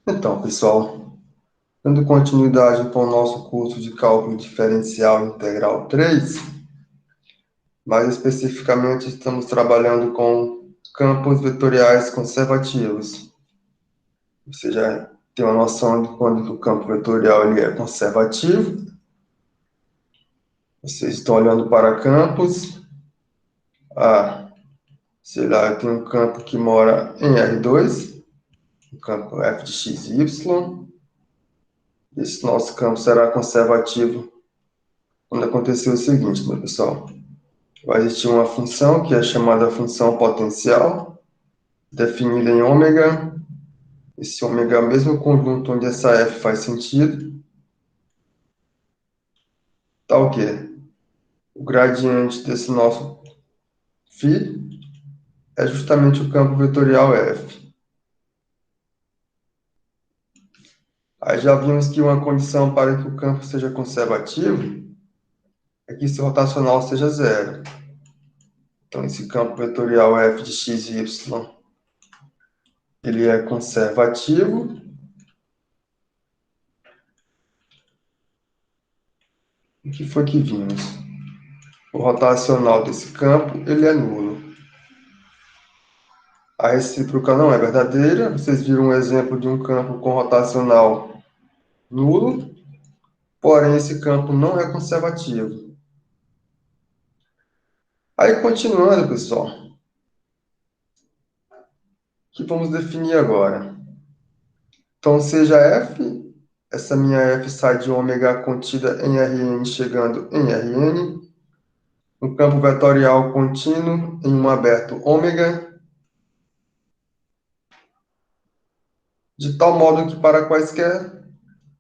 Então, pessoal, dando continuidade com o nosso curso de cálculo diferencial integral 3, mais especificamente estamos trabalhando com campos vetoriais conservativos. Você já tem uma noção de quando que o campo vetorial ele é conservativo. Vocês estão olhando para campos. Ah, sei lá, eu tenho um campo que mora em R2, o campo f de x e y. Esse nosso campo será conservativo quando acontecer o seguinte, meu pessoal. Vai existir uma função que é chamada função potencial, definida em ômega. Esse ômega é o mesmo conjunto onde essa f faz sentido. Tá o quê? O gradiente desse nosso φ é justamente o campo vetorial f. Aí já vimos que uma condição para que o campo seja conservativo é que seu rotacional seja zero. Então, esse campo vetorial f de x e y, ele é conservativo. O que foi que vimos? O rotacional desse campo, ele é nulo. A recíproca não é verdadeira. Vocês viram um exemplo de um campo com rotacional nulo, porém esse campo não é conservativo. Aí, continuando, pessoal, o que vamos definir agora? Então, seja f, essa minha f sai de ômega contida em Rn chegando em Rn, um campo vetorial contínuo em um aberto ômega, de tal modo que para quaisquer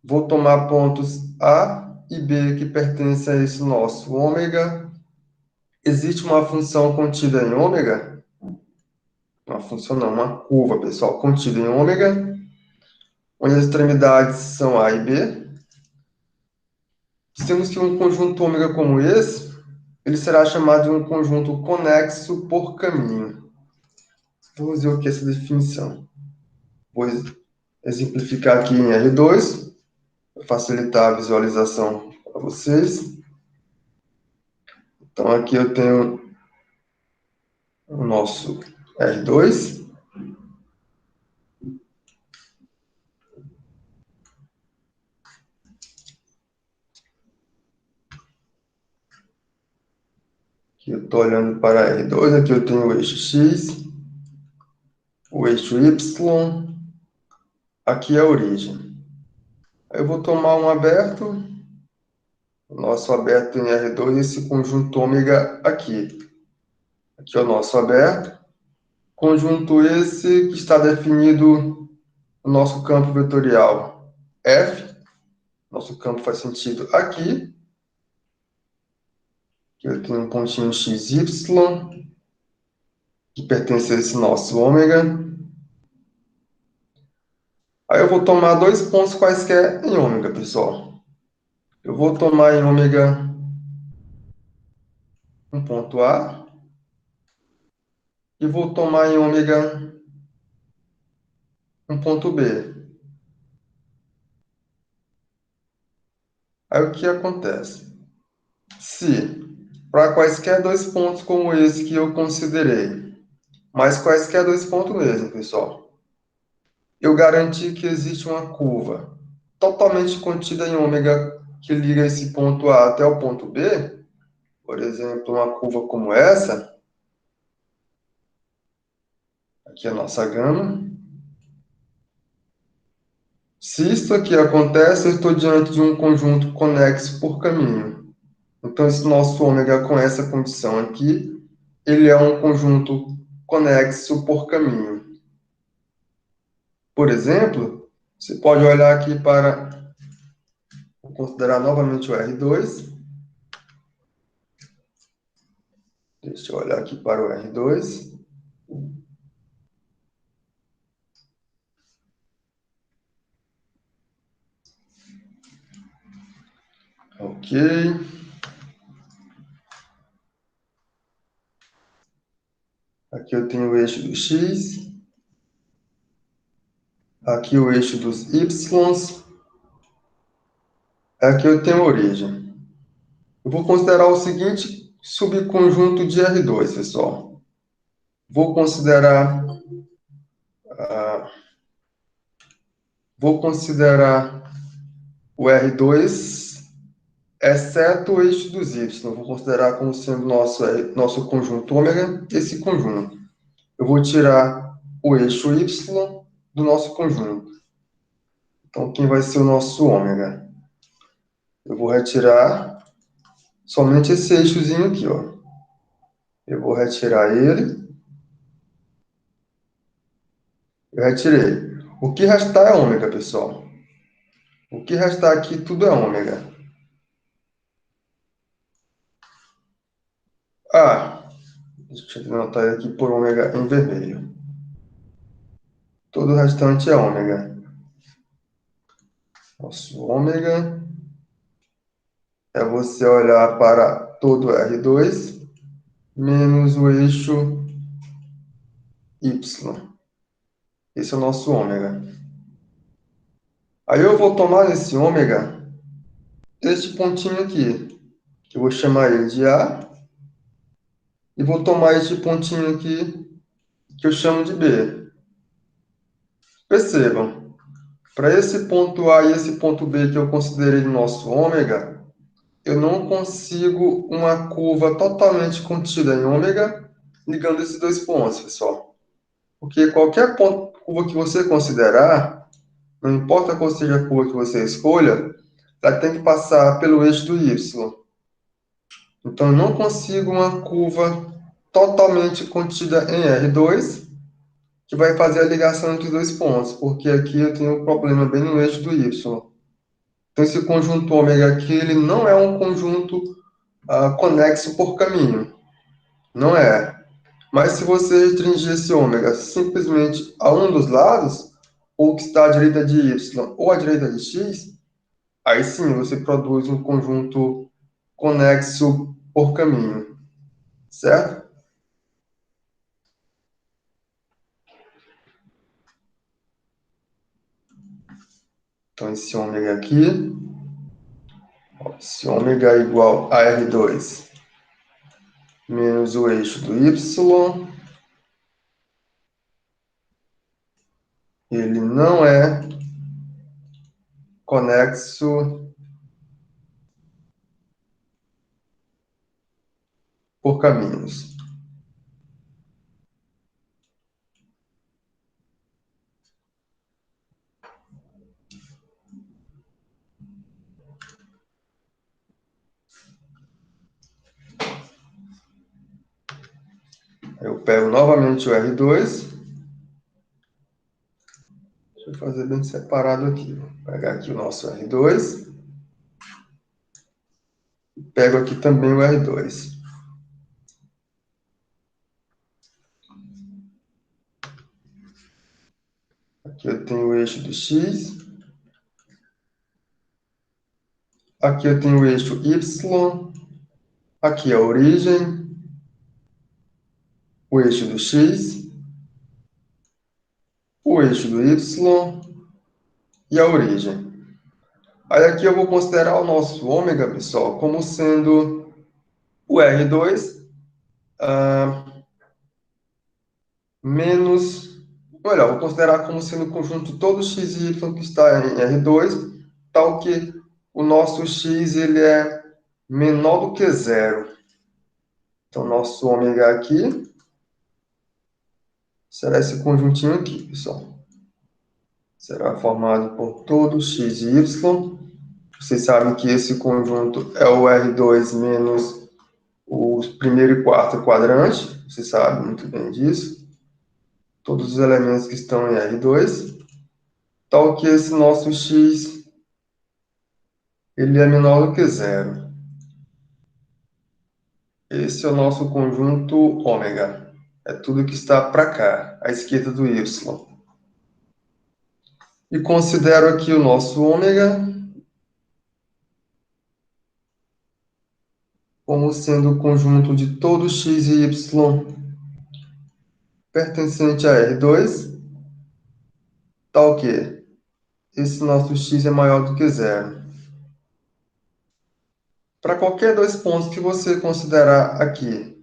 vou tomar pontos A e B que pertencem a esse nosso ômega. Existe uma função contida em ômega, uma função não, uma curva, pessoal, contida em ômega, onde as extremidades são A e B. Temos que um conjunto ômega como esse, ele será chamado de um conjunto conexo por caminho. Vamos ver o que é essa definição. Vou exemplificar aqui em R2, para facilitar a visualização para vocês. Então, aqui eu tenho o nosso R2. Aqui eu estou olhando para R2, aqui eu tenho o eixo X, o eixo Y, aqui é a origem. Aí eu vou tomar um aberto, o nosso aberto em R2, esse conjunto ômega aqui. Aqui é o nosso aberto. Conjunto esse que está definido no nosso campo vetorial F. Nosso campo faz sentido aqui. Aqui eu tenho um pontinho XY, que pertence a esse nosso ômega. Aí eu vou tomar dois pontos quaisquer em ômega, pessoal. Eu vou tomar em ômega um ponto A e vou tomar em ômega um ponto B. Aí o que acontece? Se para quaisquer dois pontos como esse que eu considerei, mas quaisquer dois pontos mesmo, pessoal, eu garanti que existe uma curva totalmente contida em ômega que liga esse ponto A até o ponto B, por exemplo, uma curva como essa, aqui é a nossa gama. Se isso aqui acontece, eu estou diante de um conjunto conexo por caminho. Então, esse nosso ômega com essa condição aqui, ele é um conjunto conexo por caminho. Por exemplo, você pode olhar aqui para, vou considerar novamente o R2. Deixa eu olhar aqui para o R2. Ok. Aqui eu tenho o eixo do X. Aqui o eixo dos y. Aqui eu tenho a origem. Eu vou considerar o seguinte subconjunto de R2, pessoal. Vou considerar o R2, exceto o eixo dos y. Vou considerar como sendo nosso conjunto ômega esse conjunto. Eu vou tirar o eixo y do nosso conjunto. Então, quem vai ser o nosso ômega? Eu vou retirar somente esse eixozinho aqui, ó. Eu vou retirar ele. Eu retirei. O que restar é ômega, pessoal. O que restar aqui, tudo é ômega. Deixa eu anotar aqui por ômega em vermelho. Todo o restante é ômega. Nosso ômega é você olhar para todo R2 menos o eixo Y. Esse é o nosso ômega. Aí eu vou tomar nesse ômega este pontinho aqui, que eu vou chamar ele de A, e vou tomar este pontinho aqui, que eu chamo de B. Percebam, para esse ponto A e esse ponto B que eu considerei no nosso ômega, eu não consigo uma curva totalmente contida em ômega ligando esses dois pontos, pessoal. Porque qualquer curva que você considerar, não importa qual seja a curva que você escolha, ela tem que passar pelo eixo do Y. Então, eu não consigo uma curva totalmente contida em R2, que vai fazer a ligação entre os dois pontos, porque aqui eu tenho um problema bem no eixo do Y. Então, esse conjunto ômega aqui, ele não é um conjunto conexo por caminho. Não é. Mas se você restringir esse ômega simplesmente a um dos lados, ou que está à direita de Y ou à direita de X, aí sim você produz um conjunto conexo por caminho. Certo? Então, esse ômega aqui, esse ômega é igual a R2 menos o eixo do Y, ele não é conexo por caminhos. Eu pego novamente o R2. Deixa eu fazer bem separado aqui. Vou pegar aqui o nosso R2. Pego aqui também o R2. Aqui eu tenho o eixo do X. Aqui eu tenho o eixo Y. Aqui é a origem. O eixo do X. O eixo do Y. E a origem. Aí aqui eu vou considerar o nosso ômega, pessoal, como sendo o R2 menos... Melhor, vou considerar como sendo o conjunto todo x e y que está em R2, tal que o nosso x ele é menor do que zero. Então, nosso ômega aqui será esse conjuntinho aqui, pessoal. Será formado por todo x e y. Vocês sabem que esse conjunto é o R2 menos o primeiro e quarto quadrante. Vocês sabem muito bem disso. Todos os elementos que estão em R2. Tal que esse nosso x ele é menor do que zero. Esse é o nosso conjunto ômega. É tudo que está para cá, à esquerda do y. E considero aqui o nosso ômega como sendo o conjunto de todo x e y pertencente a R2, Tá o quê? Esse nosso x é maior do que zero. Para qualquer dois pontos que você considerar aqui,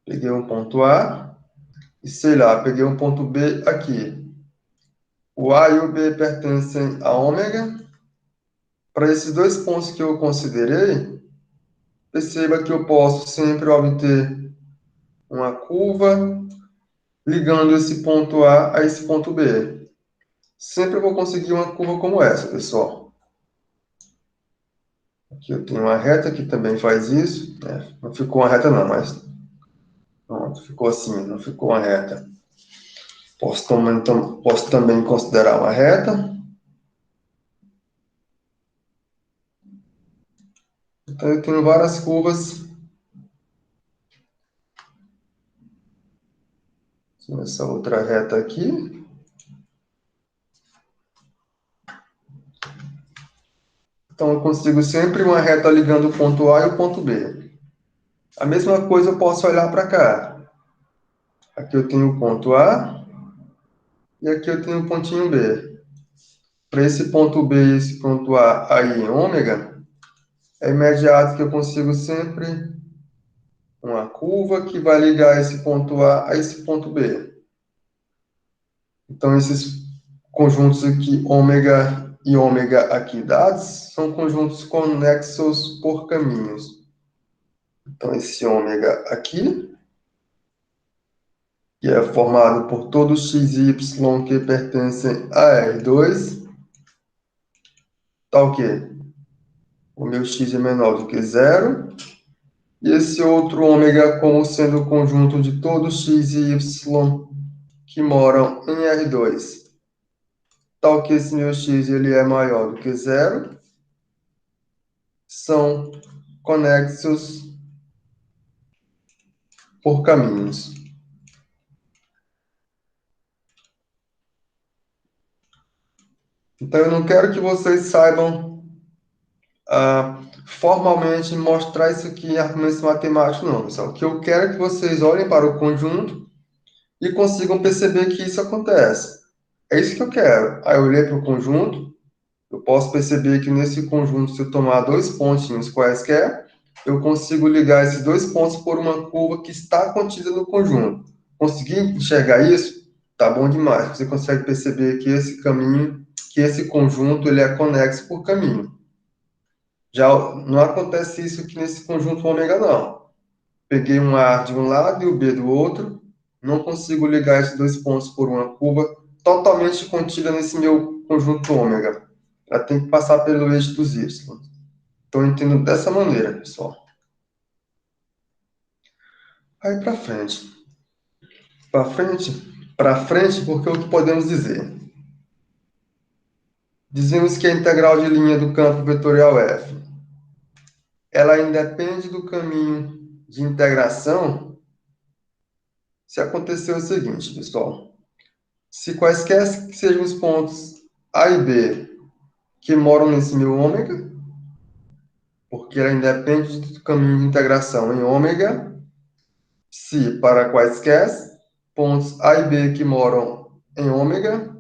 peguei um ponto A e, sei lá, peguei um ponto B aqui. O A e o B pertencem a ômega. Para esses dois pontos que eu considerei, perceba que eu posso sempre obter uma curva ligando esse ponto A a esse ponto B. Sempre eu vou conseguir uma curva como essa, pessoal. Aqui eu tenho uma reta que também faz isso. Né? Não ficou uma reta não, mas pronto, ficou assim, não ficou uma reta. Posso também considerar uma reta. Então eu tenho várias curvas. Essa outra reta aqui. Então eu consigo sempre uma reta ligando o ponto A e o ponto B. A mesma coisa eu posso olhar para cá. Aqui eu tenho o ponto A e aqui eu tenho o pontinho B. Para esse ponto B e esse ponto A aí em ômega, é imediato que eu consigo sempre uma curva que vai ligar esse ponto A esse ponto B. Então, esses conjuntos aqui, ômega e ômega aqui dados, são conjuntos conexos por caminhos. Então, esse ômega aqui, que é formado por todos x e y que pertencem a R2, tá o quê? O meu x é menor do que zero. E esse outro ômega como sendo o conjunto de todos x e y que moram em R2. Tal que esse meu x ele é maior do que zero. São conexos por caminhos. Então, eu não quero que vocês saibam formalmente mostrar isso aqui em argumentos matemáticos, não, pessoal. O que eu quero é que vocês olhem para o conjunto e consigam perceber que isso acontece. É isso que eu quero. Aí eu olhei para o conjunto, eu posso perceber que nesse conjunto, se eu tomar dois pontinhos quaisquer, eu consigo ligar esses dois pontos por uma curva que está contida no conjunto. Conseguir enxergar isso? Tá bom demais. Você consegue perceber que esse caminho, que esse conjunto, ele é conexo por caminho. Já não acontece isso aqui nesse conjunto ômega, não. Peguei um A de um lado e o B do outro, não consigo ligar esses dois pontos por uma curva totalmente contida nesse meu conjunto ômega. Ela tem que passar pelo eixo dos y. Então, eu entendo dessa maneira, pessoal. Aí para frente. Para frente, porque o que podemos dizer? Dizemos que a integral de linha do campo vetorial f, ela independe do caminho de integração se acontecer o seguinte, pessoal. Se quaisquer que sejam os pontos A e B que moram nesse meu ômega, porque ela independe do caminho de integração em ômega, se para quaisquer pontos A e B que moram em ômega,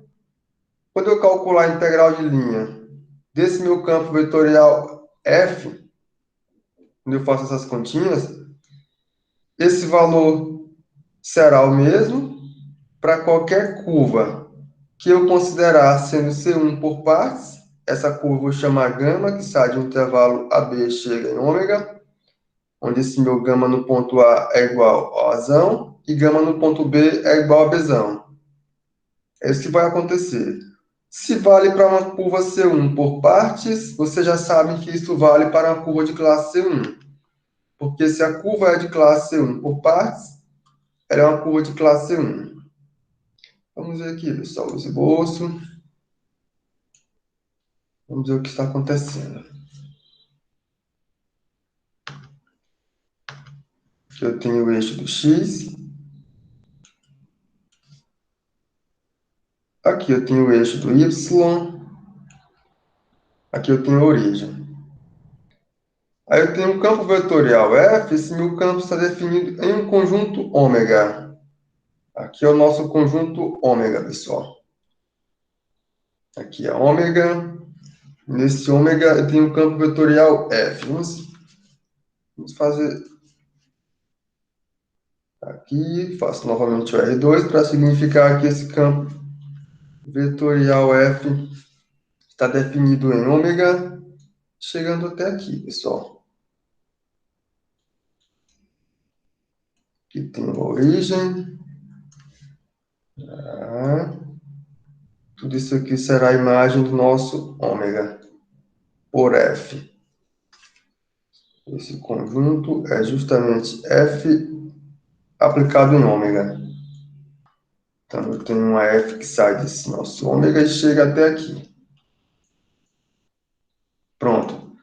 quando eu calcular a integral de linha desse meu campo vetorial f, quando eu faço essas continhas, esse valor será o mesmo para qualquer curva que eu considerar sendo C1 por partes. Essa curva eu vou chamar gama, que sai de um intervalo AB chega em ômega, onde esse meu gama no ponto A é igual a Azão e gama no ponto B é igual a Bzão. É isso que vai acontecer. Se vale para uma curva C1 por partes, vocês já sabem que isso vale para uma curva de classe C1. Porque se a curva é de classe C1 por partes, ela é uma curva de classe C1. Vamos ver aqui, pessoal, o esboço. Vamos ver o que está acontecendo. Aqui eu tenho o eixo do x. Aqui eu tenho o eixo do y. Aqui eu tenho a origem. Aí eu tenho um campo vetorial F. Esse meu campo está definido em um conjunto ômega. Aqui é o nosso conjunto ômega, pessoal. Aqui é ômega. Nesse ômega eu tenho um campo vetorial F. Vamos fazer aqui, faço novamente o R2 para significar que esse campo vetorial F está definido em ômega, chegando até aqui, pessoal. Aqui tem a origem. Tudo isso aqui será a imagem do nosso ômega por F. Esse conjunto é justamente F aplicado em ômega. Então, eu tenho uma F que sai desse nosso ômega e chega até aqui. Pronto.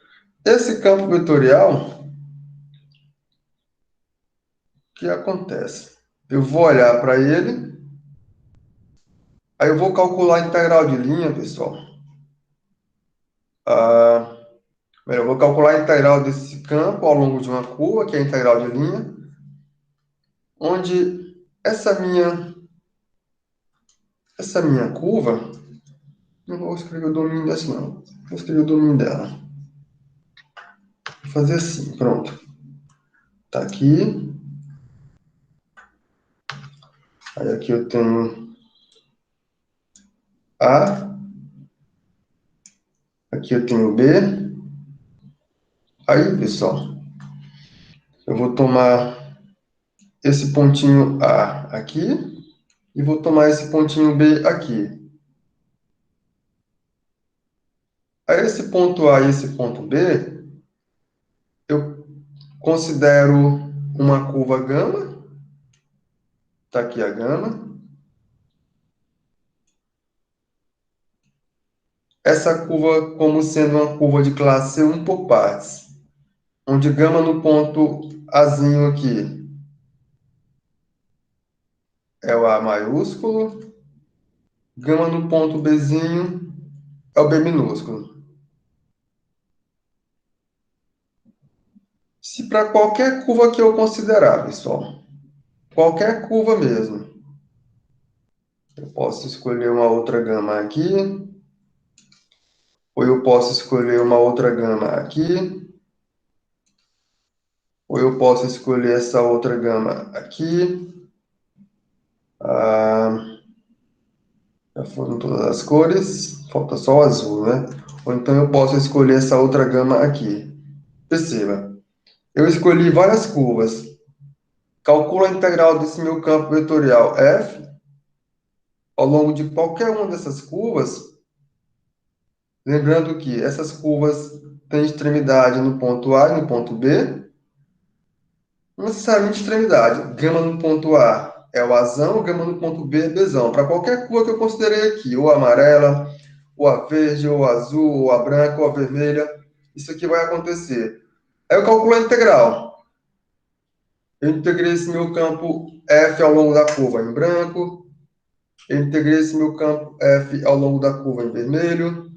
Esse campo vetorial, o que acontece? Eu vou olhar para ele, aí eu vou calcular a integral de linha, pessoal. Eu vou calcular a integral desse campo ao longo de uma curva, que é a integral de linha, onde essa minha curva, não vou escrever o domínio dessa não, vou escrever o domínio dela. Vou fazer assim, pronto. Tá aqui. Aí aqui eu tenho A, aqui eu tenho B. Aí, pessoal, eu vou tomar esse pontinho A aqui e vou tomar esse pontinho B aqui. Aí esse ponto A e esse ponto B, eu considero uma curva gama. Tá aqui a gama. Essa curva como sendo uma curva de classe C1 por partes, onde gama no ponto Azinho aqui é o A maiúsculo, gama no ponto Bzinho é o B minúsculo. Se para qualquer curva que eu considerar, pessoal, qualquer curva mesmo, eu posso escolher uma outra gama aqui, ou eu posso escolher uma outra gama aqui, ou eu posso escolher essa outra gama aqui. Já foram todas as cores, falta só o azul, né? Ou então eu posso escolher essa outra gama aqui. Perceba, eu escolhi várias curvas. Calculo a integral desse meu campo vetorial F ao longo de qualquer uma dessas curvas. Lembrando que essas curvas têm extremidade no ponto A e no ponto B. Não necessariamente extremidade. Gama no ponto A é o Azão, gama no ponto B é Bzão. Para qualquer curva que eu considerei aqui, ou a amarela, ou a verde, ou a azul, ou a branca, ou a vermelha, isso aqui vai acontecer. Aí eu calculo a integral. Eu integrei esse meu campo F ao longo da curva em branco. Eu integrei esse meu campo F ao longo da curva em vermelho.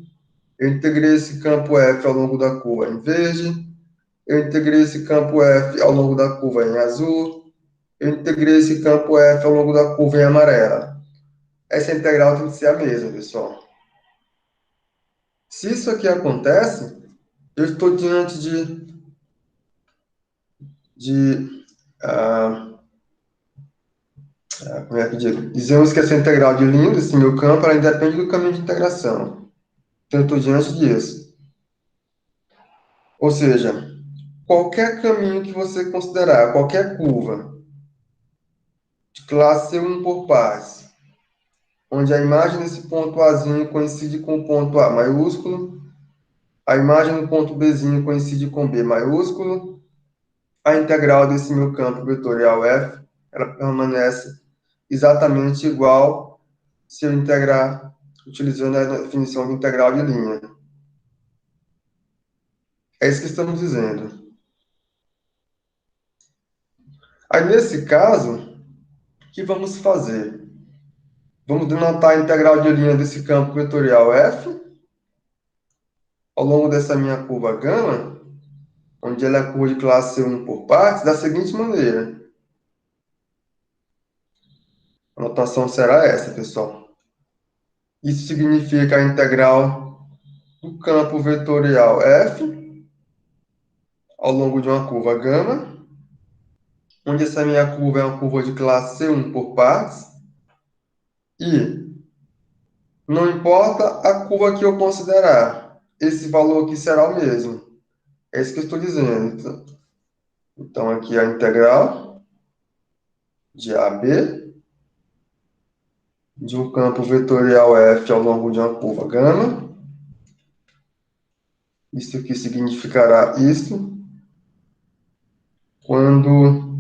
Eu integrei esse campo F ao longo da curva em verde. Eu integrei esse campo F ao longo da curva em azul. Eu integrei esse campo F ao longo da curva em amarela. Essa integral tem que ser a mesma, pessoal. Se isso aqui acontece, eu estou diante como é que digo? Dizemos que essa integral de linha desse meu campo, ela independe do caminho de integração. Então, eu estou diante disso. Ou seja, qualquer caminho que você considerar, qualquer curva de classe C1 por partes, onde a imagem desse ponto Azinho coincide com o ponto A maiúsculo, a imagem do ponto Bzinho coincide com B maiúsculo, a integral desse meu campo vetorial F, ela permanece exatamente igual se eu integrar utilizando a definição de integral de linha. É isso que estamos dizendo. Aí, nesse caso, o que vamos fazer? Vamos denotar a integral de linha desse campo vetorial F ao longo dessa minha curva gama, onde ela é curva de classe C1 por partes, da seguinte maneira. A notação será essa, pessoal. Isso significa a integral do campo vetorial F ao longo de uma curva gama, onde essa minha curva é uma curva de classe C1 por partes, e não importa a curva que eu considerar, esse valor aqui será o mesmo. É isso que eu estou dizendo. Então, aqui é a integral de AB de um campo vetorial F ao longo de uma curva gama. Isso aqui significará isso quando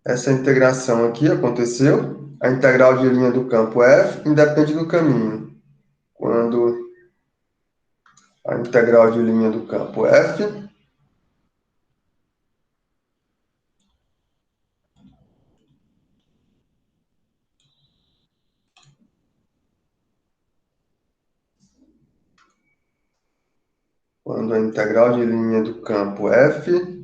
essa integração aqui aconteceu. A integral de linha do campo F independe do caminho. Quando a integral de linha do campo F quando a integral de linha do campo F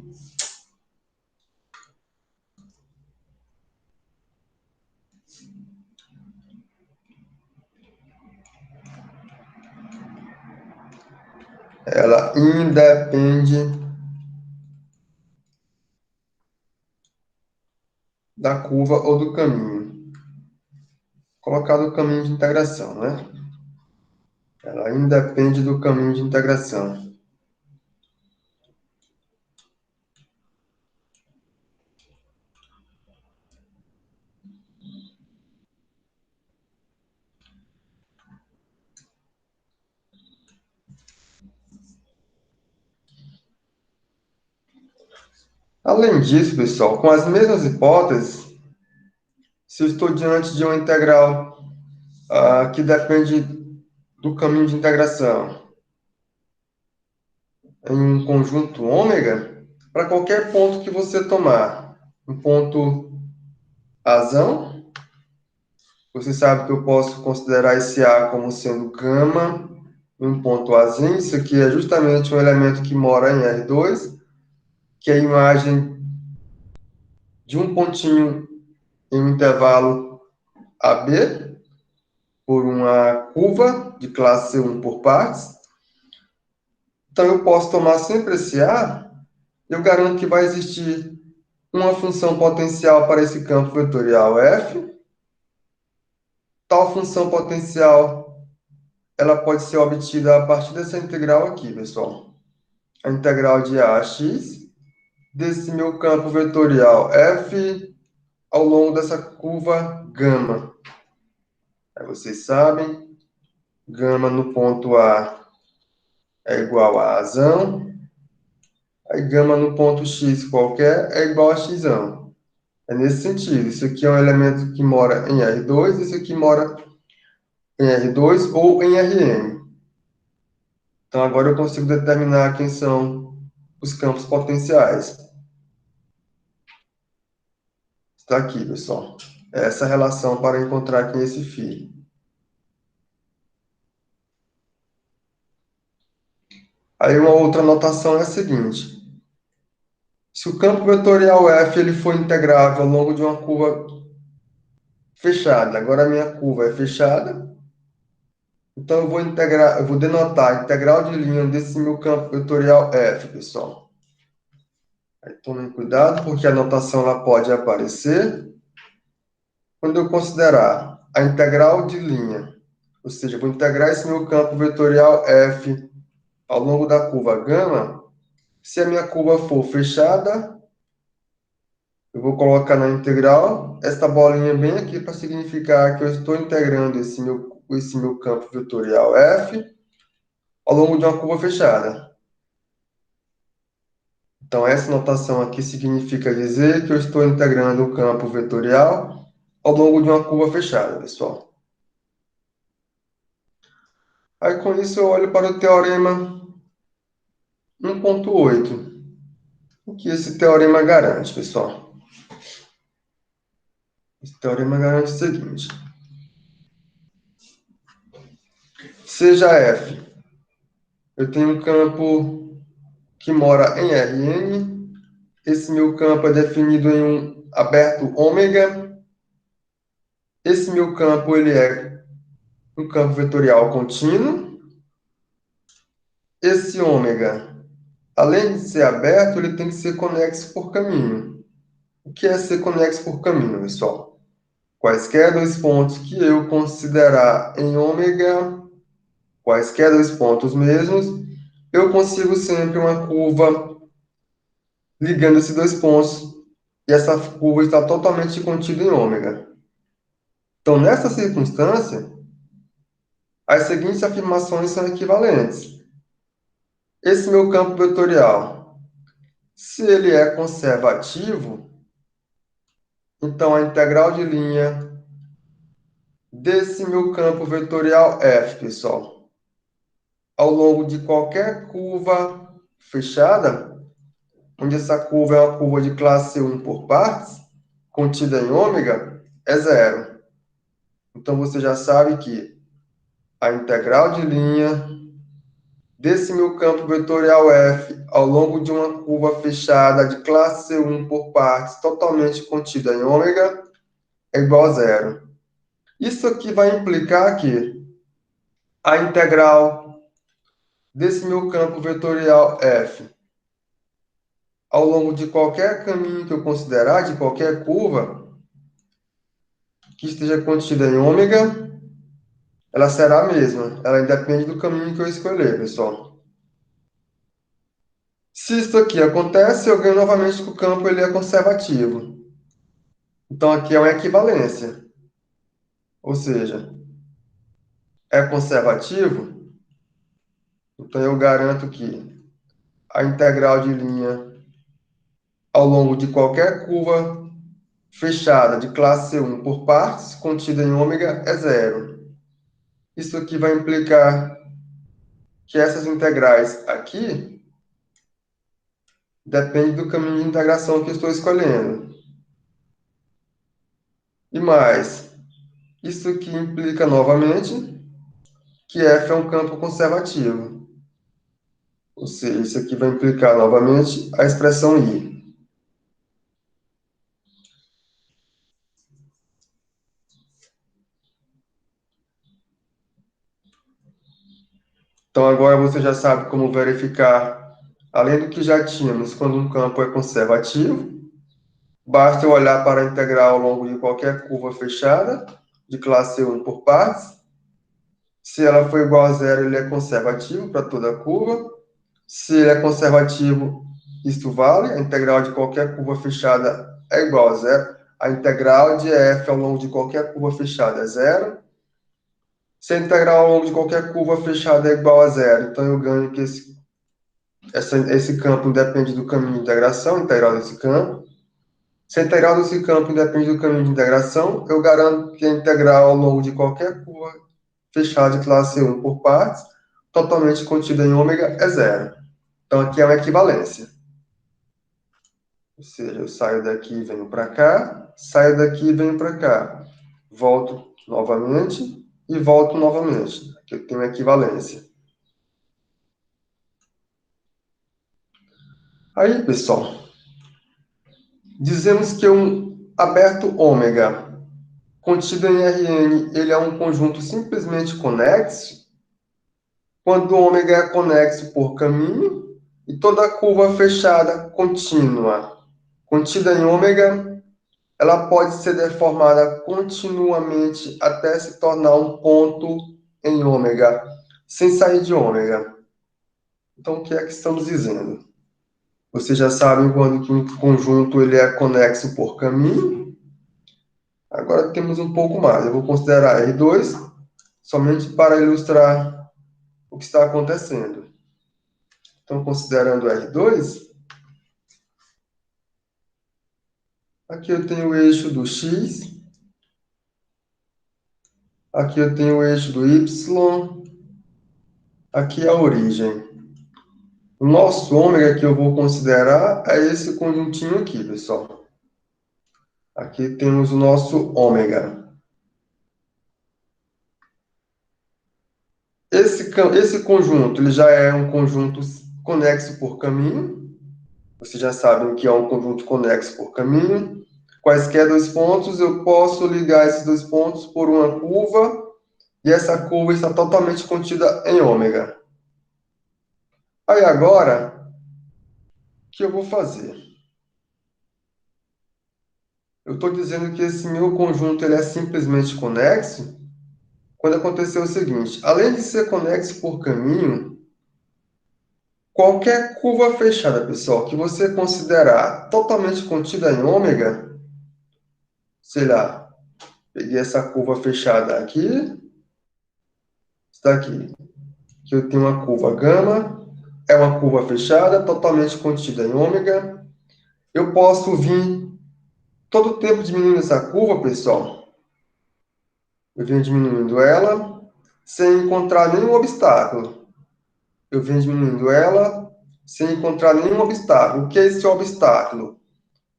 ela independe da curva ou do caminho. Colocado o caminho de integração, né? Ela independe do caminho de integração. Além disso, pessoal, com as mesmas hipóteses, se eu estou diante de uma integral que depende do caminho de integração em um conjunto ômega, para qualquer ponto que você tomar, um ponto azão, você sabe que eu posso considerar esse A como sendo gama e um ponto azinho. Isso aqui é justamente um elemento que mora em R2, que é a imagem de um pontinho em um intervalo AB por uma curva de classe C1 por partes. Então, eu posso tomar sempre esse A, eu garanto que vai existir uma função potencial para esse campo vetorial F. Tal função potencial, ela pode ser obtida a partir dessa integral aqui, pessoal. A integral de AX desse meu campo vetorial F ao longo dessa curva gama. Aí vocês sabem, gama no ponto A é igual a Azão. Aí gama no ponto X qualquer é igual a X. É nesse sentido. Isso aqui é um elemento que mora em R2, isso aqui mora em R2 ou em Rn. Então agora eu consigo determinar quem são os campos potenciais. Está aqui, pessoal. Essa relação para encontrar quem é esse φ. Aí uma outra notação é a seguinte. Se o campo vetorial F ele for integrável ao longo de uma curva fechada, agora a minha curva é fechada, então eu vou denotar a integral de linha desse meu campo vetorial F, pessoal. Aí tomem cuidado, porque a notação ela pode aparecer quando eu considerar a integral de linha, ou seja, eu vou integrar esse meu campo vetorial F ao longo da curva gama. Se a minha curva for fechada, eu vou colocar na integral esta bolinha bem aqui para significar que eu estou integrando esse meu campo vetorial F ao longo de uma curva fechada. Então, essa notação aqui significa dizer que eu estou integrando o campo vetorial ao longo de uma curva fechada, pessoal. Aí, com isso, eu olho para o teorema 1.8. O que esse teorema garante, pessoal? Esse teorema garante o seguinte. Seja F, eu tenho um campo que mora em Rn. Esse meu campo é definido em um aberto ômega. Esse meu campo, ele é um campo vetorial contínuo. Esse ômega, além de ser aberto, ele tem que ser conexo por caminho. O que é ser conexo por caminho, pessoal? Quaisquer dois pontos que eu considerar em ômega, quaisquer dois pontos mesmos, eu consigo sempre uma curva ligando esses dois pontos, e essa curva está totalmente contida em ômega. Então, nessa circunstância, as seguintes afirmações são equivalentes. Esse meu campo vetorial, se ele é conservativo, então a integral de linha desse meu campo vetorial f, pessoal, ao longo de qualquer curva fechada, onde essa curva é uma curva de classe 1 por partes, contida em ômega, é zero. Então, você já sabe que a integral de linha desse meu campo vetorial f ao longo de uma curva fechada de classe 1 por partes, totalmente contida em ômega, é igual a zero. Isso aqui vai implicar que a integral desse meu campo vetorial f ao longo de qualquer caminho que eu considerar, de qualquer curva que esteja contida em ômega, ela será a mesma. Ela independe do caminho que eu escolher, pessoal. Se isso aqui acontece, eu ganho novamente que o campo ele é conservativo. Então, aqui é uma equivalência. Ou seja, é conservativo, então eu garanto que a integral de linha ao longo de qualquer curva fechada de classe 1 por partes, contida em ômega, é zero. Isso aqui vai implicar que essas integrais aqui dependem do caminho de integração que eu estou escolhendo. E mais, isso aqui implica novamente que f é um campo conservativo. Ou seja, isso aqui vai implicar novamente a expressão I. Então, agora você já sabe como verificar, além do que já tínhamos, quando um campo é conservativo. Basta eu olhar para a integral ao longo de qualquer curva fechada, de classe 1 por partes. Se ela for igual a zero, ele é conservativo para toda a curva. Se ele é conservativo, isto vale. A integral de qualquer curva fechada é igual a zero. A integral de f ao longo de qualquer curva fechada é zero. Se a integral ao longo de qualquer curva fechada é igual a zero, então eu ganho que esse campo independe do caminho de integração, integral desse campo. Se a integral desse campo independe do caminho de integração, eu garanto que a integral ao longo de qualquer curva fechada de classe 1 por partes, totalmente contida em ômega, é zero. Então, aqui é uma equivalência. Ou seja, eu saio daqui e venho para cá, saio daqui e venho para cá. Volto novamente e volto novamente. Aqui eu tenho uma equivalência. Aí, pessoal, dizemos que um aberto ômega contido em Rn, ele é um conjunto simplesmente conexo, quando o ômega é conexo por caminho, e toda curva fechada contínua, contida em ômega, ela pode ser deformada continuamente até se tornar um ponto em ômega, sem sair de ômega. Então, o que é que estamos dizendo? Vocês já sabem quando que um conjunto ele é conexo por caminho. Agora temos um pouco mais. Eu vou considerar R2 somente para ilustrar o que está acontecendo. Então, considerando R2, aqui eu tenho o eixo do X, aqui eu tenho o eixo do Y, aqui é a origem. O nosso ômega que eu vou considerar é esse conjuntinho aqui, pessoal. Aqui temos o nosso ômega. Esse conjunto ele já é um conjunto conexo por caminho. Vocês já sabem que é um conjunto conexo por caminho. quaisquer dois pontos, eu posso ligar esses dois pontos por uma curva, e essa curva está totalmente contida em ômega. Aí agora, o que eu vou fazer? Eu estou dizendo que esse meu conjunto ele é simplesmente conexo, quando aconteceu o seguinte: além de ser conexo por caminho, qualquer curva fechada, pessoal, que você considerar totalmente contida em ômega, sei lá, peguei essa curva fechada aqui, está aqui, que eu tenho uma curva gama, é uma curva fechada, totalmente contida em ômega. Eu posso vir todo o tempo diminuindo essa curva, pessoal. Eu venho diminuindo ela sem encontrar nenhum obstáculo. Eu venho diminuindo ela sem encontrar nenhum obstáculo. O que é esse obstáculo?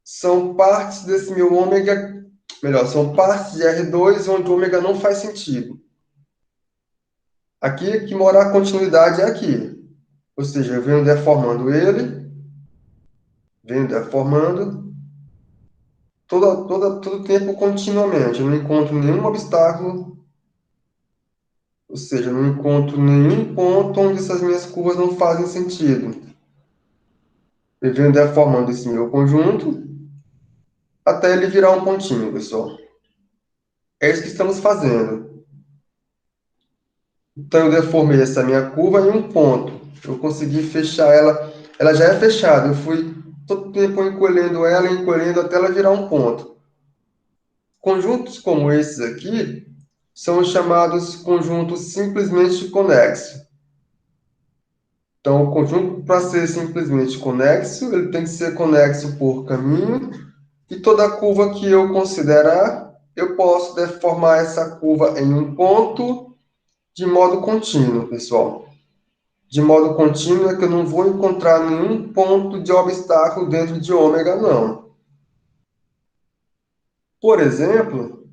São partes desse meu ômega, melhor, são partes de R2 onde o ômega não faz sentido. Aqui que mora a continuidade é aqui. Ou seja, eu venho deformando ele, venho deformando, todo tempo continuamente. Eu não encontro nenhum obstáculo, ou seja, eu não encontro nenhum ponto onde essas minhas curvas não fazem sentido. Eu venho deformando esse meu conjunto até ele virar um pontinho, pessoal. É isso que estamos fazendo. Então, eu deformei essa minha curva em um ponto. Eu consegui fechar ela. Ela já é fechada. Eu fui todo tempo encolhendo até ela virar um ponto. Conjuntos como esses aqui são chamados conjuntos simplesmente conexos. Então, o conjunto, para ser simplesmente conexo, ele tem que ser conexo por caminho, e toda curva que eu considerar, eu posso deformar essa curva em um ponto de modo contínuo, pessoal. De modo contínuo é que eu não vou encontrar nenhum ponto de obstáculo dentro de ômega, não. Por exemplo,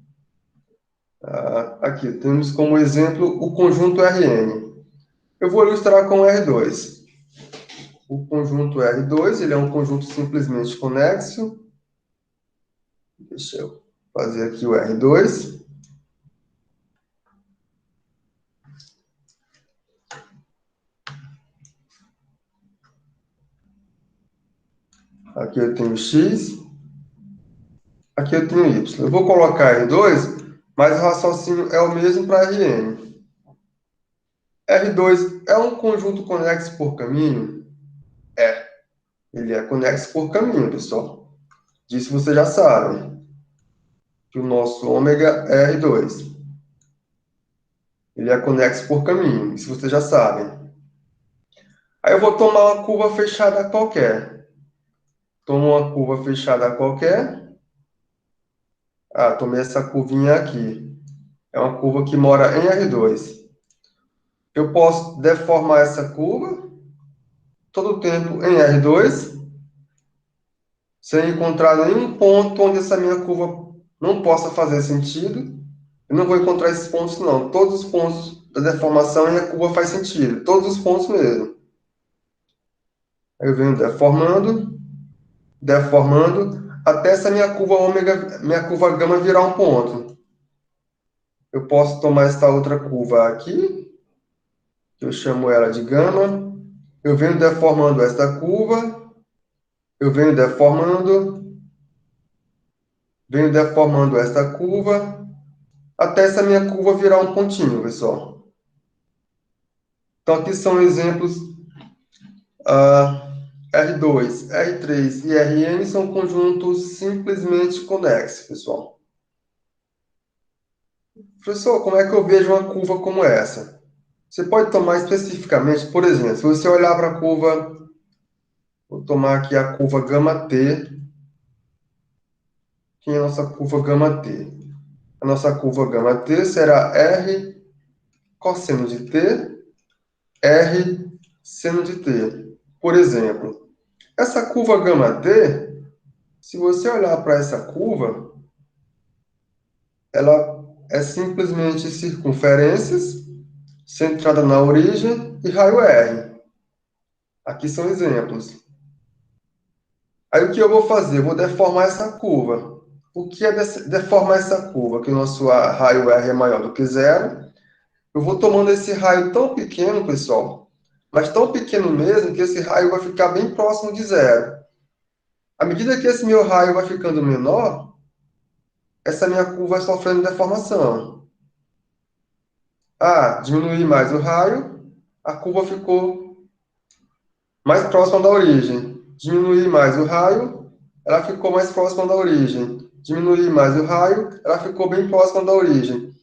aqui temos como exemplo o conjunto Rn. Eu vou ilustrar com R2. O conjunto R2, ele é um conjunto simplesmente conexo. Deixa eu fazer aqui o R2. Aqui eu tenho X, aqui eu tenho Y. Eu vou colocar R2, mas o raciocínio é o mesmo para Rn. R2 é um conjunto conexo por caminho? É. Ele é conexo por caminho, pessoal. Disso você já sabe. Que o nosso ômega é R2. Ele é conexo por caminho. Isso você já sabe. Aí eu vou tomar uma curva fechada qualquer. Tomo uma curva fechada qualquer. Ah, tomei essa curvinha aqui. É uma curva que mora em R2. Eu posso deformar essa curva todo o tempo em R2, sem encontrar nenhum ponto onde essa minha curva não possa fazer sentido. Eu não vou encontrar esses pontos, não. Todos os pontos da deformação e a curva faz sentido. Todos os pontos mesmo. Aí eu venho deformando, até essa minha curva ômega, minha curva gama virar um ponto. Eu posso tomar esta outra curva aqui, que eu chamo ela de gama. Eu venho deformando esta curva. Eu venho deformando esta curva, até essa minha curva virar um pontinho, pessoal. Então, aqui são exemplos. R2, R3 e Rn são conjuntos simplesmente conexos, pessoal. Professor, como é que eu vejo uma curva como essa? Você pode tomar especificamente, por exemplo, se você olhar para a curva, vou tomar aqui a curva gama T. Quem é a nossa curva gama T? A nossa curva gama T será R cosseno de T, R seno de T. Por exemplo, essa curva gama T, se você olhar para essa curva, ela é simplesmente circunferências, centrada na origem e raio R. Aqui são exemplos. Aí o que eu vou fazer? Eu vou deformar essa curva. o que é deformar essa curva? Que o nosso raio R é maior do que zero. Eu vou tomando esse raio tão pequeno, pessoal, mas tão pequeno mesmo, que esse raio vai ficar bem próximo de zero. À medida que esse meu raio vai ficando menor, essa minha curva vai sofrendo deformação. Ah, diminuí mais o raio, a curva ficou mais próxima da origem. Diminuí mais o raio, ela ficou mais próxima da origem. Diminuí mais o raio, ela ficou bem próxima da origem.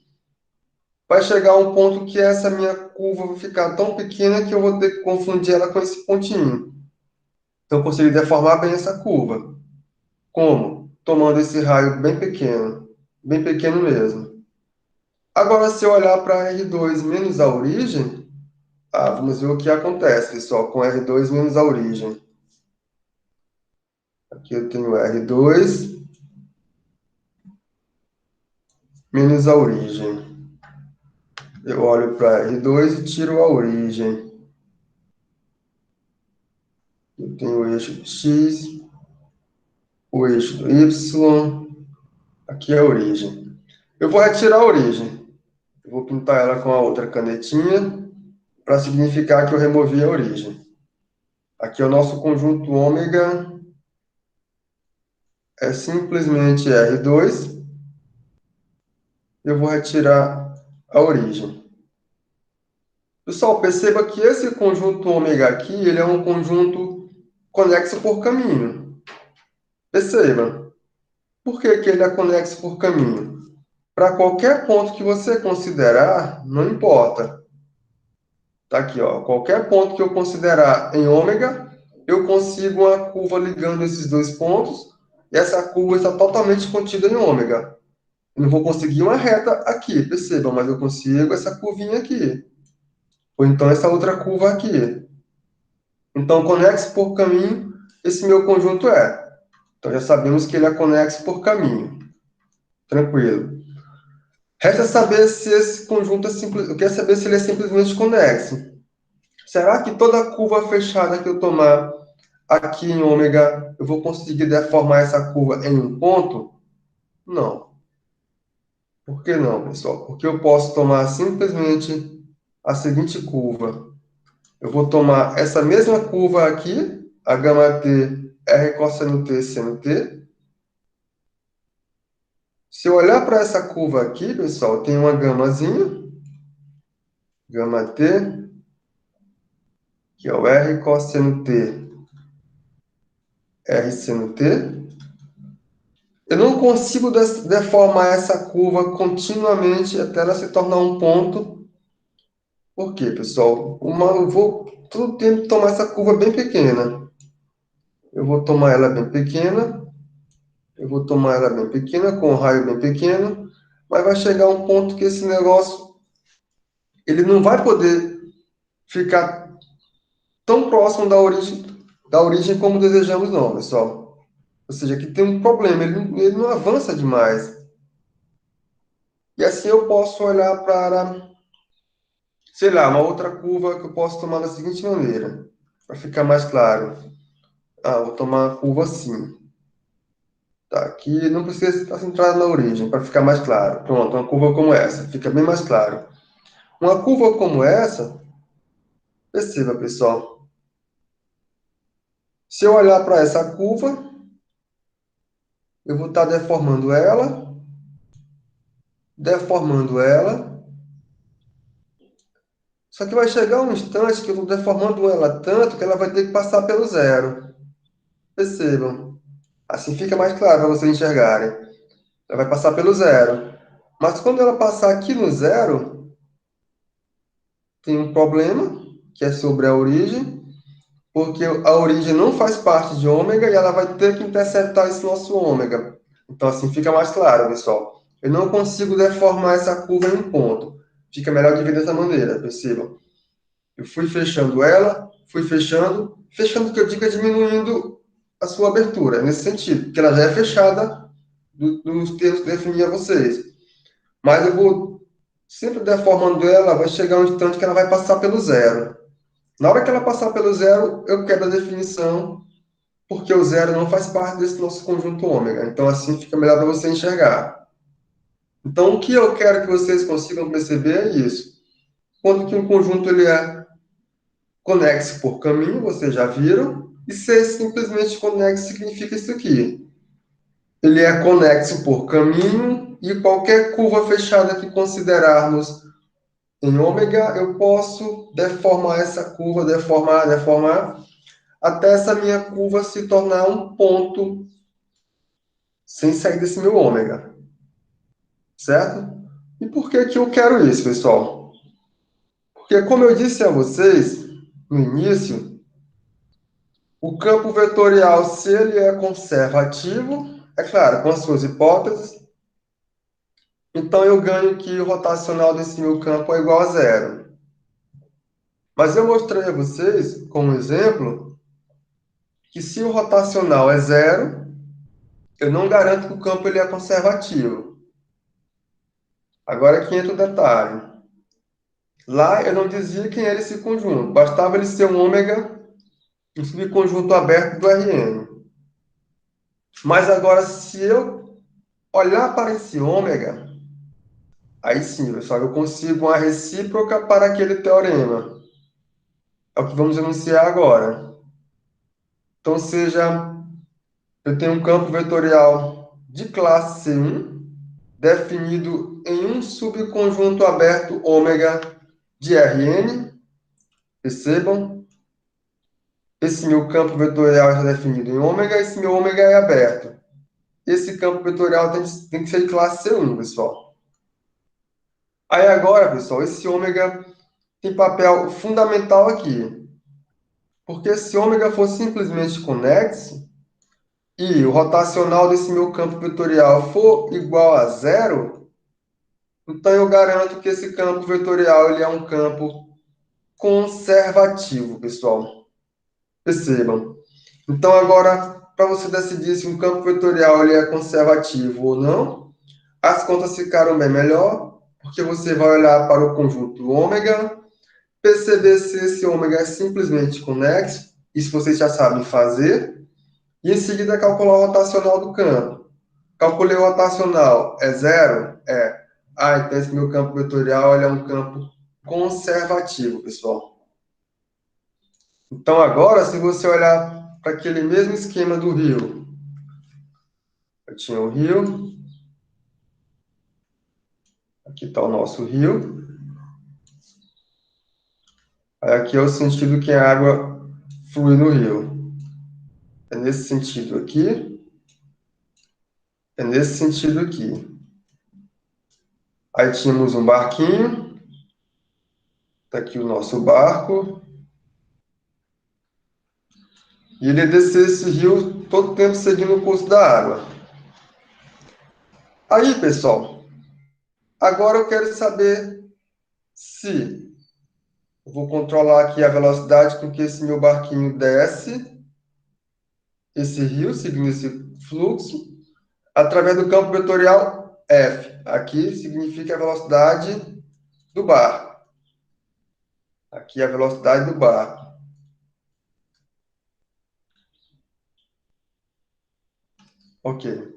Vai chegar um ponto que essa minha curva vai ficar tão pequena que eu vou ter que confundir ela com esse pontinho. Então, eu consigo deformar bem essa curva. Como? Tomando esse raio bem pequeno mesmo. Agora, se eu olhar para R2 menos a origem, vamos ver o que acontece, pessoal, com R2 menos a origem. Aqui eu tenho R2 menos a origem. Eu olho para R2 e tiro a origem. Eu tenho o eixo X, o eixo do Y, aqui é a origem. Eu vou retirar a origem. Eu vou pintar ela com a outra canetinha para significar que eu removi a origem. Aqui é o nosso conjunto ômega, é simplesmente R2. Eu vou retirar a origem. Pessoal, perceba que esse conjunto ômega aqui, ele é um conjunto conexo por caminho. Perceba. Por que que ele é conexo por caminho? Para qualquer ponto que você considerar, não importa. Tá aqui, ó. Qualquer ponto que eu considerar em ômega, eu consigo uma curva ligando esses dois pontos, e essa curva está totalmente contida em ômega. Eu não vou conseguir uma reta aqui, perceba, mas eu consigo essa curvinha aqui. Ou então essa outra curva aqui. Então, conexo por caminho, esse meu conjunto é. Então, já sabemos que ele é conexo por caminho. Tranquilo. Resta saber se esse conjunto é simples. Eu quero saber se ele é simplesmente conexo. Será que toda curva fechada que eu tomar aqui em ômega, eu vou conseguir deformar essa curva em um ponto? Não. Por que não, pessoal? Porque eu posso tomar simplesmente a seguinte curva. Eu vou tomar essa mesma curva aqui, a gama t, r cosseno t, seno t. Se eu olhar para essa curva aqui, pessoal, tem uma gamazinha, gama t, que é o r cosseno t, r seno t. Eu não consigo deformar essa curva continuamente até ela se tornar um ponto. Por quê, pessoal? Eu vou todo tempo tomar essa curva bem pequena. Eu vou tomar ela bem pequena. Eu vou tomar ela bem pequena, com um raio bem pequeno. Mas vai chegar um ponto que esse negócio ele não vai poder ficar tão próximo da origem como desejamos, não, pessoal. Ou seja, aqui tem um problema, ele não avança demais. E assim eu posso olhar para, sei lá, uma outra curva que eu posso tomar da seguinte maneira, para ficar mais claro. Vou tomar a curva assim. Tá, aqui não precisa estar centrada na origem, para ficar mais claro. Pronto, uma curva como essa, fica bem mais claro. Uma curva como essa, perceba, pessoal. Se eu olhar para essa curva, eu vou estar deformando ela. Só que vai chegar um instante que eu estou deformando ela tanto que ela vai ter que passar pelo zero. Percebam. Assim fica mais claro para vocês enxergarem. Ela vai passar pelo zero. Mas quando ela passar aqui no zero, tem um problema, que é sobre a origem, porque a origem não faz parte de ômega e ela vai ter que interceptar esse nosso ômega. Então, assim fica mais claro, pessoal. Eu não consigo deformar essa curva em um ponto. Fica melhor de ver dessa maneira, percebam. Eu fui fechando ela, fechando que eu digo é diminuindo a sua abertura, nesse sentido, porque ela já é fechada nos termos que defini a vocês. Mas eu vou sempre deformando ela, vai chegar um instante que ela vai passar pelo zero. Na hora que ela passar pelo zero, eu quebro a definição porque o zero não faz parte desse nosso conjunto ômega. Então, assim fica melhor para você enxergar. Então, o que eu quero que vocês consigam perceber é isso. Quando que um conjunto ele é conexo por caminho, vocês já viram, e ser simplesmente conexo significa isso aqui. Ele é conexo por caminho e qualquer curva fechada que considerarmos em ômega, eu posso deformar essa curva, deformar, até essa minha curva se tornar um ponto sem sair desse meu ômega. Certo? E por que que eu quero isso, pessoal? Porque, como eu disse a vocês no início, o campo vetorial, se ele é conservativo, é claro, com as suas hipóteses, então eu ganho que o rotacional desse meu campo é igual a zero. Mas eu mostrei a vocês, como exemplo, que se o rotacional é zero, eu não garanto que o campo ele é conservativo. Agora aqui entra o detalhe. Lá eu não dizia quem era esse conjunto, bastava ele ser um ômega, um subconjunto aberto do Rn. Mas agora, se eu olhar para esse ômega, aí sim, pessoal, eu consigo uma recíproca para aquele teorema. É o que vamos enunciar agora. Então, seja, eu tenho um campo vetorial de classe C1, definido em um subconjunto aberto ômega de Rn. Percebam? Esse meu campo vetorial está definido em ômega, esse meu ômega é aberto. Esse campo vetorial tem que ser de classe C1, pessoal. Aí agora, pessoal, esse ômega tem papel fundamental aqui. Porque se ômega for simplesmente conexo e o rotacional desse meu campo vetorial for igual a zero, então eu garanto que esse campo vetorial ele é um campo conservativo, pessoal. Percebam. Então agora, para você decidir se um campo vetorial ele é conservativo ou não, as contas ficaram bem melhor, porque você vai olhar para o conjunto ômega, perceber se esse ômega é simplesmente conexo, isso vocês já sabem fazer, e em seguida calcular o rotacional do campo. Calculei o rotacional, é zero? É. Ah, então esse meu campo vetorial ele é um campo conservativo, pessoal. Então agora, se você olhar para aquele mesmo esquema do rio, eu tinha o rio, aqui está o nosso rio, aí aqui é o sentido que a água flui no rio. É nesse sentido aqui, é nesse sentido aqui. Aí tínhamos um barquinho, está aqui o nosso barco, e ele desceu esse rio todo tempo seguindo o curso da água. Aí, pessoal, agora eu quero saber se eu vou controlar aqui a velocidade com que esse meu barquinho desce esse rio, seguindo esse fluxo, através do campo vetorial F. Aqui significa a velocidade do barco. Aqui é a velocidade do barco. Ok.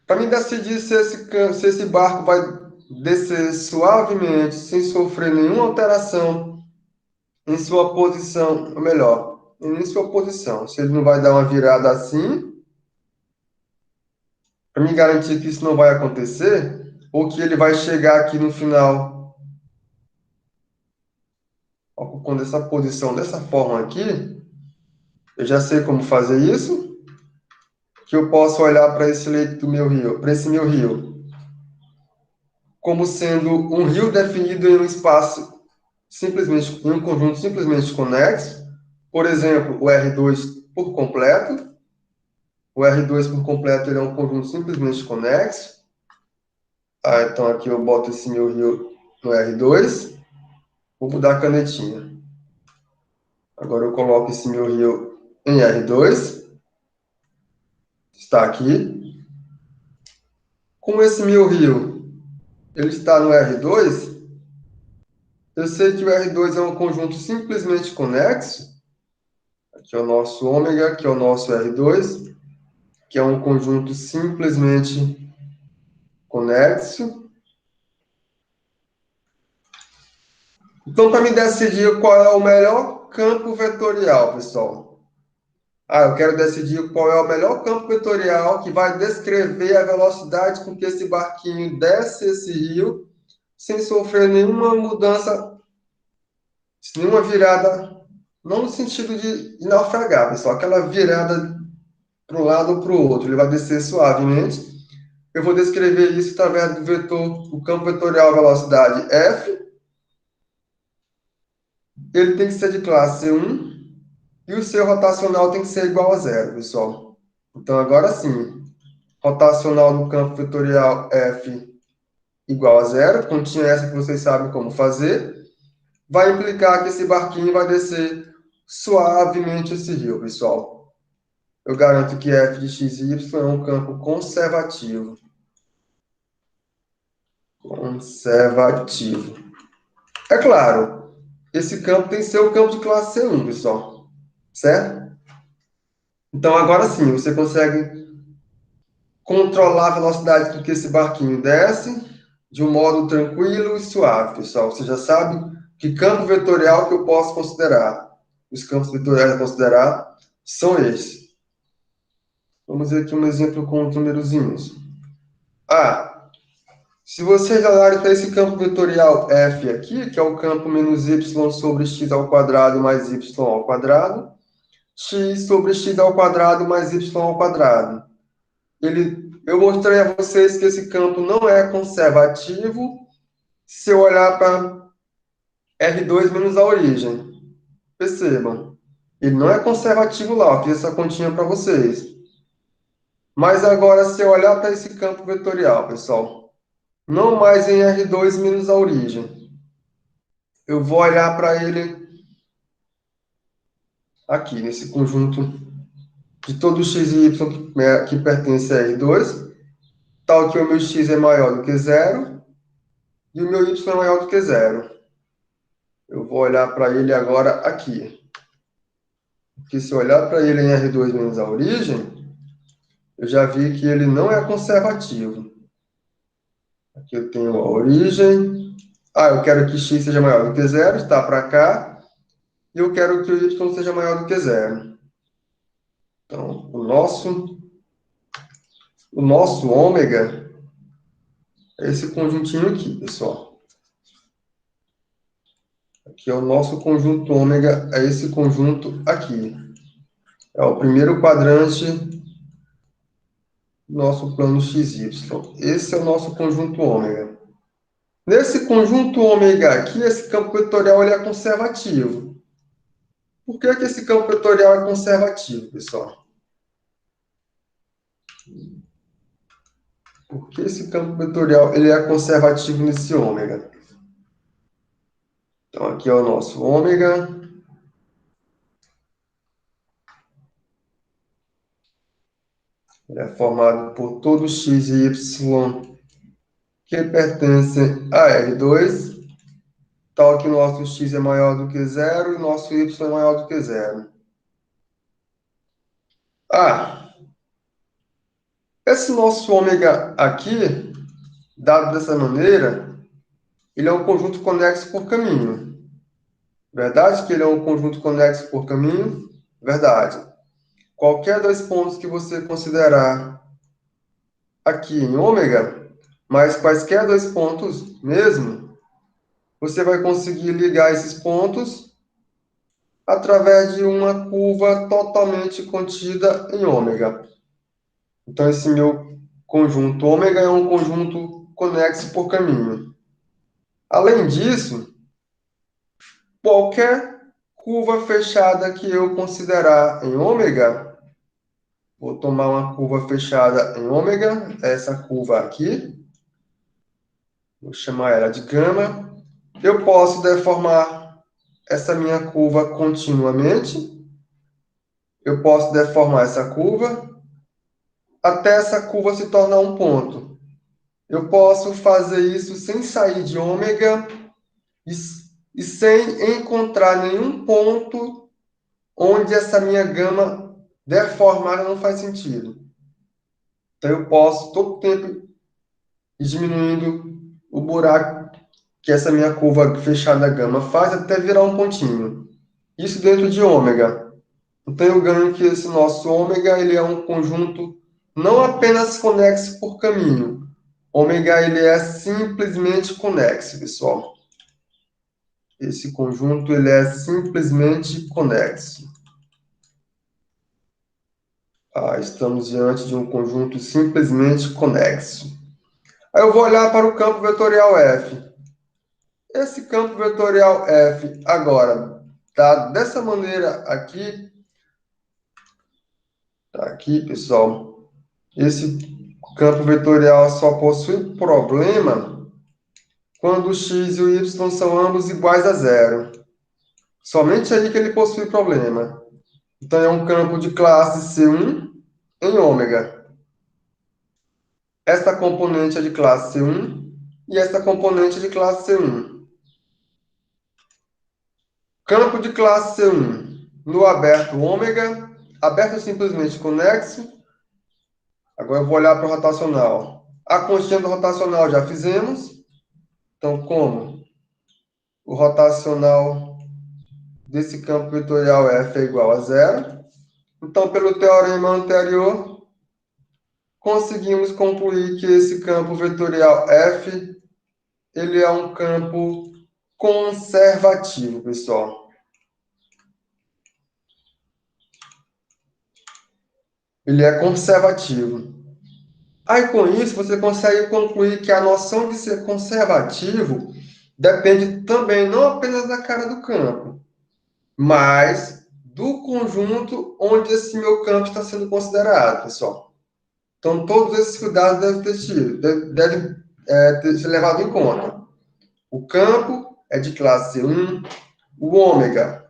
Para mim decidir se esse barco vai descer suavemente, sem sofrer nenhuma alteração em sua posição, ou melhor, em sua posição. Se ele não vai dar uma virada assim, para me garantir que isso não vai acontecer, ou que ele vai chegar aqui no final ocupando essa posição dessa forma aqui, eu já sei como fazer isso, que eu posso olhar para esse leito do meu rio, para esse meu rio, como sendo um rio definido em um espaço simplesmente, em um conjunto simplesmente conexo, por exemplo, o R2 por completo. O R2 por completo ele é um conjunto simplesmente conexo. Ah, então aqui eu boto esse meu rio no R2. Vou mudar a canetinha. Agora eu coloco esse meu rio em R2. Está aqui. Como esse meu rio ele está no R2, eu sei que o R2 é um conjunto simplesmente conexo. Aqui é o nosso ômega, que é o nosso R2, que é um conjunto simplesmente conexo. Então, para me decidir qual é o melhor campo vetorial, pessoal. Eu quero decidir qual é o melhor campo vetorial que vai descrever a velocidade com que esse barquinho desce esse rio sem sofrer nenhuma mudança, nenhuma virada, não no sentido de naufragar, pessoal, aquela virada para um lado ou para o outro. Ele vai descer suavemente. Eu vou descrever isso através do vetor, o campo vetorial velocidade F. Ele tem que ser de classe 1 e o seu rotacional tem que ser igual a zero, pessoal. Então, agora sim, rotacional do campo vetorial F igual a zero, continha essa que vocês sabem como fazer, vai implicar que esse barquinho vai descer suavemente esse rio, pessoal. Eu garanto que F de x e y é um campo conservativo. Conservativo. É claro, esse campo tem que ser o campo de classe C1, pessoal. Certo? Então, agora sim, você consegue controlar a velocidade com que esse barquinho desce de um modo tranquilo e suave, pessoal. Você já sabe que campo vetorial que eu posso considerar. Os campos vetoriais a considerar são esses. Vamos ver aqui um exemplo com os númerozinhos. Se vocês olharem para esse campo vetorial F aqui, que é o campo menos y sobre x ao quadrado mais y ao quadrado, x sobre x ao quadrado mais y ao quadrado. Eu mostrei a vocês que esse campo não é conservativo se eu olhar para R2 menos a origem. Percebam, ele não é conservativo lá, eu fiz essa continha para vocês. Mas agora, se eu olhar para esse campo vetorial, pessoal, não mais em R2 menos a origem, eu vou olhar para ele aqui, nesse conjunto de todo x e y que pertence a R2, tal que o meu x é maior do que zero e o meu y é maior do que zero. Eu vou olhar para ele agora aqui. Porque se eu olhar para ele em R2 menos a origem, eu já vi que ele não é conservativo. Aqui eu tenho a origem. Eu quero que x seja maior do que zero, está para cá. E eu quero que o y seja maior do que zero. Então, o nosso ômega é esse conjuntinho aqui, pessoal. Aqui é o nosso conjunto ômega, é esse conjunto aqui. É o primeiro quadrante do nosso plano XY. Esse é o nosso conjunto ômega. Nesse conjunto ômega aqui, esse campo vetorial ele é conservativo. Por que esse campo vetorial é conservativo, pessoal? Por que esse campo vetorial ele é conservativo nesse ômega? Então, aqui é o nosso ômega. Ele é formado por todos x e y que pertencem a R2, tal que o nosso x é maior do que zero e o nosso y é maior do que zero. Esse nosso ômega aqui, dado dessa maneira, ele é um conjunto conexo por caminho. Verdade que ele é um conjunto conexo por caminho? Verdade. Qualquer dois pontos que você considerar aqui em ômega, mas quaisquer dois pontos mesmo, você vai conseguir ligar esses pontos através de uma curva totalmente contida em ômega. Então, esse meu conjunto ômega é um conjunto conexo por caminho. Além disso, qualquer curva fechada que eu considerar em ômega, vou tomar uma curva fechada em ômega, essa curva aqui, vou chamar ela de gama. Eu posso deformar essa minha curva continuamente. Eu posso deformar essa curva até essa curva se tornar um ponto. Eu posso fazer isso sem sair de ômega e sem encontrar nenhum ponto onde essa minha gama deformada não faz sentido. Então, eu posso, todo tempo, ir diminuindo o buraco que essa minha curva fechada gama faz até virar um pontinho. Isso dentro de ômega. Então, eu ganho que esse nosso ômega ele é um conjunto não apenas conexo por caminho. Ômega ele é simplesmente conexo, pessoal. Esse conjunto ele é simplesmente conexo. Estamos diante de um conjunto simplesmente conexo. Aí eu vou olhar para o campo vetorial F. Esse campo vetorial F agora está dessa maneira aqui. Tá aqui, pessoal. Esse campo vetorial só possui problema quando o x e o y são ambos iguais a zero. Somente aí que ele possui problema. Então, é um campo de classe C1 em ômega. Esta componente é de classe C1 e esta componente é de classe C1. Campo de classe C1 no aberto ômega, aberto simplesmente conexo. Agora eu vou olhar para o rotacional. A constante rotacional já fizemos. Então, como o rotacional desse campo vetorial F é igual a zero, então, pelo teorema anterior, conseguimos concluir que esse campo vetorial F ele é um campo conservativo, pessoal. Ele é conservativo. Aí, com isso, você consegue concluir que a noção de ser conservativo depende também não apenas da cara do campo, mas do conjunto onde esse meu campo está sendo considerado, pessoal. Então, todos esses cuidados devem ter sido levados em conta. O campo é de classe 1, o ômega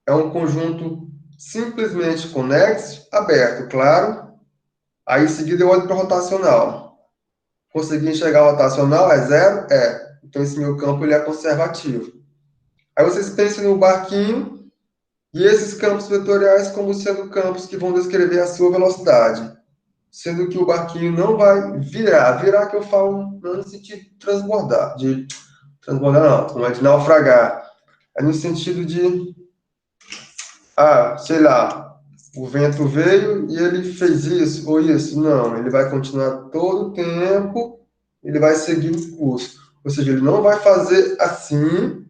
é um conjunto simplesmente conexo, aberto, claro. Aí, em seguida, eu olho para o rotacional. Consegui enxergar o rotacional? É zero? É. Então, esse meu campo ele é conservativo. Aí, vocês pensam no barquinho e esses campos vetoriais como sendo campos que vão descrever a sua velocidade. Sendo que o barquinho não vai virar. Virar que eu falo não no sentido de transbordar. De transbordar não é de naufragar. É no sentido de, sei lá, o vento veio e ele fez isso ou isso. Não, ele vai continuar todo o tempo, ele vai seguir o curso. Ou seja, ele não vai fazer assim,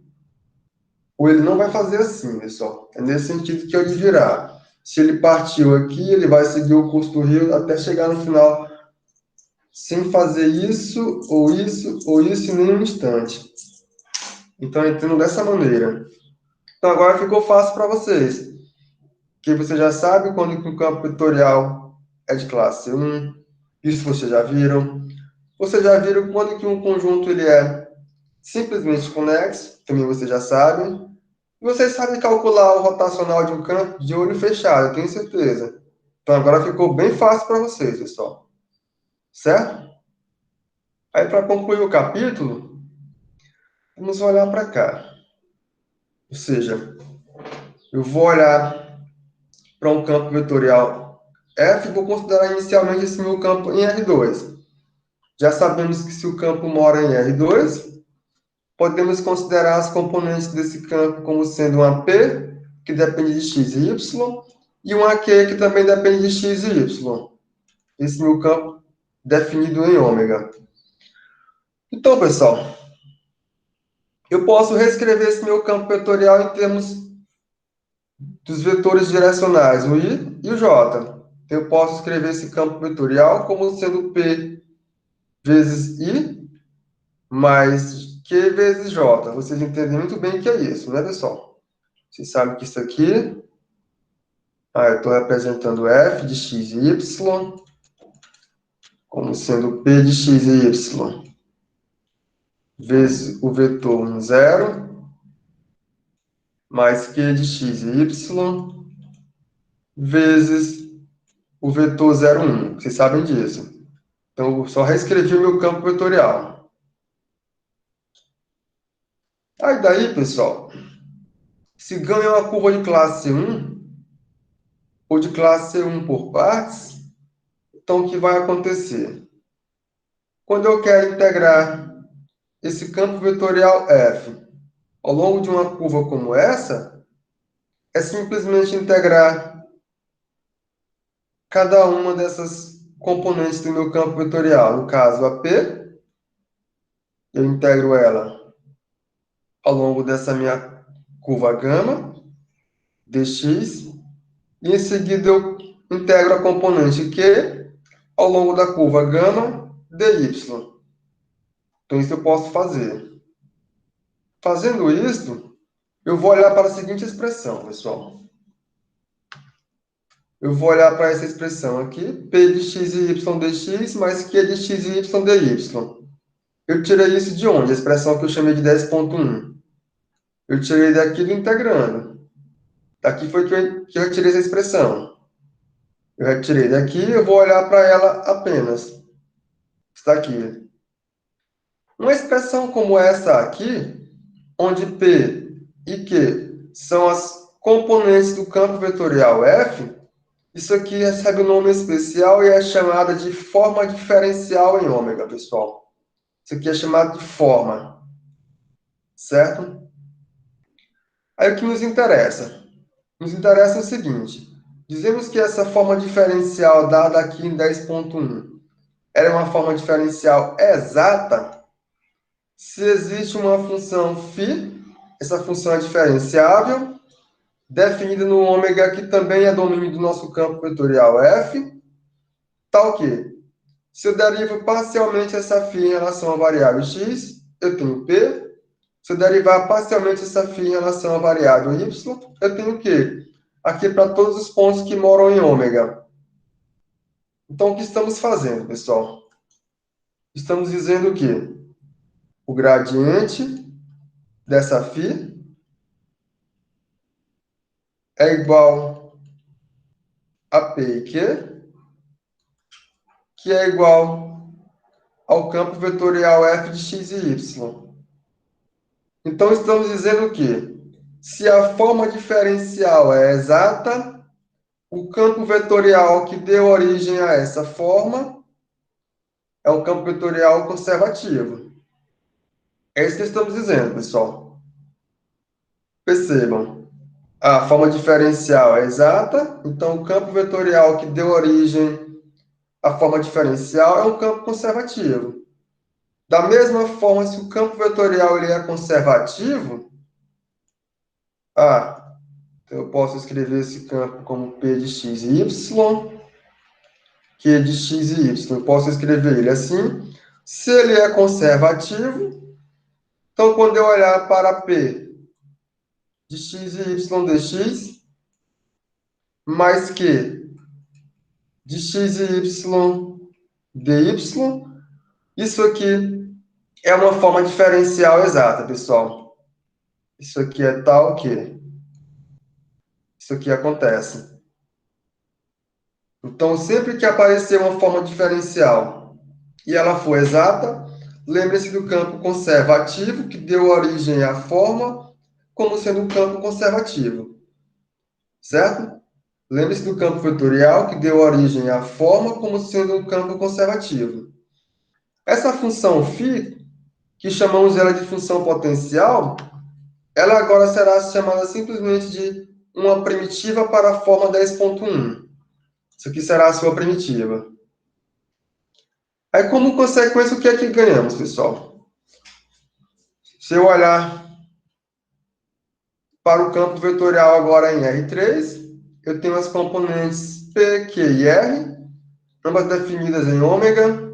ou ele não vai fazer assim, pessoal. É nesse sentido que eu de virar. Se ele partiu aqui, ele vai seguir o curso do rio até chegar no final, sem fazer isso, ou isso, ou isso em nenhum instante. Então, eu entendo dessa maneira. Então, agora ficou fácil para vocês. Que você já sabe quando o campo vetorial é de classe 1. Isso vocês já viram. Vocês já viram quando que um conjunto ele é simplesmente conexo. Também vocês já sabem. E vocês sabem calcular o rotacional de um campo de olho fechado, eu tenho certeza. Então, agora ficou bem fácil para vocês, pessoal. Certo? Aí, para concluir o capítulo, vamos olhar para cá. Ou seja, eu vou olhar para um campo vetorial F e vou considerar inicialmente esse meu campo em R2. Já sabemos que se o campo mora em R2, podemos considerar as componentes desse campo como sendo uma P, que depende de x e y, e uma Q, que também depende de x e y. Esse meu campo definido em ômega. Então, pessoal, eu posso reescrever esse meu campo vetorial em termos dos vetores direcionais, o I e o J. Eu posso escrever esse campo vetorial como sendo P vezes I mais Q vezes J. Vocês entendem muito bem o que é isso, né, pessoal? Vocês sabem que isso aqui... eu estou representando F de x e y como sendo P de x e y vezes o vetor 1, 0 mais Q de x e y vezes o vetor 0, 1. Vocês sabem disso. Então, eu só reescrevi o meu campo vetorial. Aí daí, pessoal, Se ganho é uma curva de classe C1, ou de classe C1 por partes, então o que vai acontecer? Quando eu quero integrar esse campo vetorial F ao longo de uma curva como essa, é simplesmente integrar cada uma dessas componentes do meu campo vetorial. No caso, a P, eu integro ela ao longo dessa minha curva gama, dx, e em seguida eu integro a componente Q ao longo da curva gama, dy. Então, isso eu posso fazer. Fazendo isso, eu vou olhar para a seguinte expressão, pessoal. Eu vou olhar para essa expressão aqui, P de x e y dx mais Q de x e y dy. Eu tirei isso de onde? A expressão que eu chamei de 10.1. Eu tirei daqui do integrando. Daqui foi que eu retirei essa expressão. Eu retirei daqui, eu vou olhar para ela apenas. Está aqui. Uma expressão como essa aqui, onde P e Q são as componentes do campo vetorial F, isso aqui recebe um nome especial e é chamada de forma diferencial em ômega, pessoal. Isso aqui é chamado de forma, certo? Aí o que nos interessa? Nos interessa o seguinte, dizemos que essa forma diferencial dada aqui em 10.1 era uma forma diferencial exata se existe uma função φ, essa função é diferenciável, definida no ômega, que também é domínio do nosso campo vetorial F, tal que, se eu derivo parcialmente essa φ em relação à variável x, eu tenho P. Se eu derivar parcialmente essa φ em relação à variável y, eu tenho Q. Aqui para todos os pontos que moram em ômega. Então, o que estamos fazendo, pessoal? Estamos dizendo que o gradiente dessa φ é igual a P e Q, que é igual ao campo vetorial F de x e y. Então, estamos dizendo que, se a forma diferencial é exata, o campo vetorial que deu origem a essa forma é um campo vetorial conservativo. É isso que estamos dizendo, pessoal. Percebam, a forma diferencial é exata, então o campo vetorial que deu origem à forma diferencial é um campo conservativo. Da mesma forma, se o campo vetorial ele é conservativo, eu posso escrever esse campo como P de x e y, Q de x e y. Eu posso escrever ele assim. Se ele é conservativo, então quando eu olhar para P de x e y dx, mais Q de x e y dy, isso aqui é uma forma diferencial exata, pessoal. Isso aqui é tal que isso aqui acontece. Então, sempre que aparecer uma forma diferencial e ela for exata, lembre-se do campo conservativo, que deu origem à forma, como sendo um campo conservativo. Certo? Lembre-se do campo vetorial, que deu origem à forma, como sendo um campo conservativo. Essa função φ, que chamamos ela de função potencial, ela agora será chamada simplesmente de uma primitiva para a forma 10.1. Isso aqui será a sua primitiva. Aí, como consequência, o que é que ganhamos, pessoal? Se eu olhar para o campo vetorial agora em R3, eu tenho as componentes P, Q e R, ambas definidas em ômega.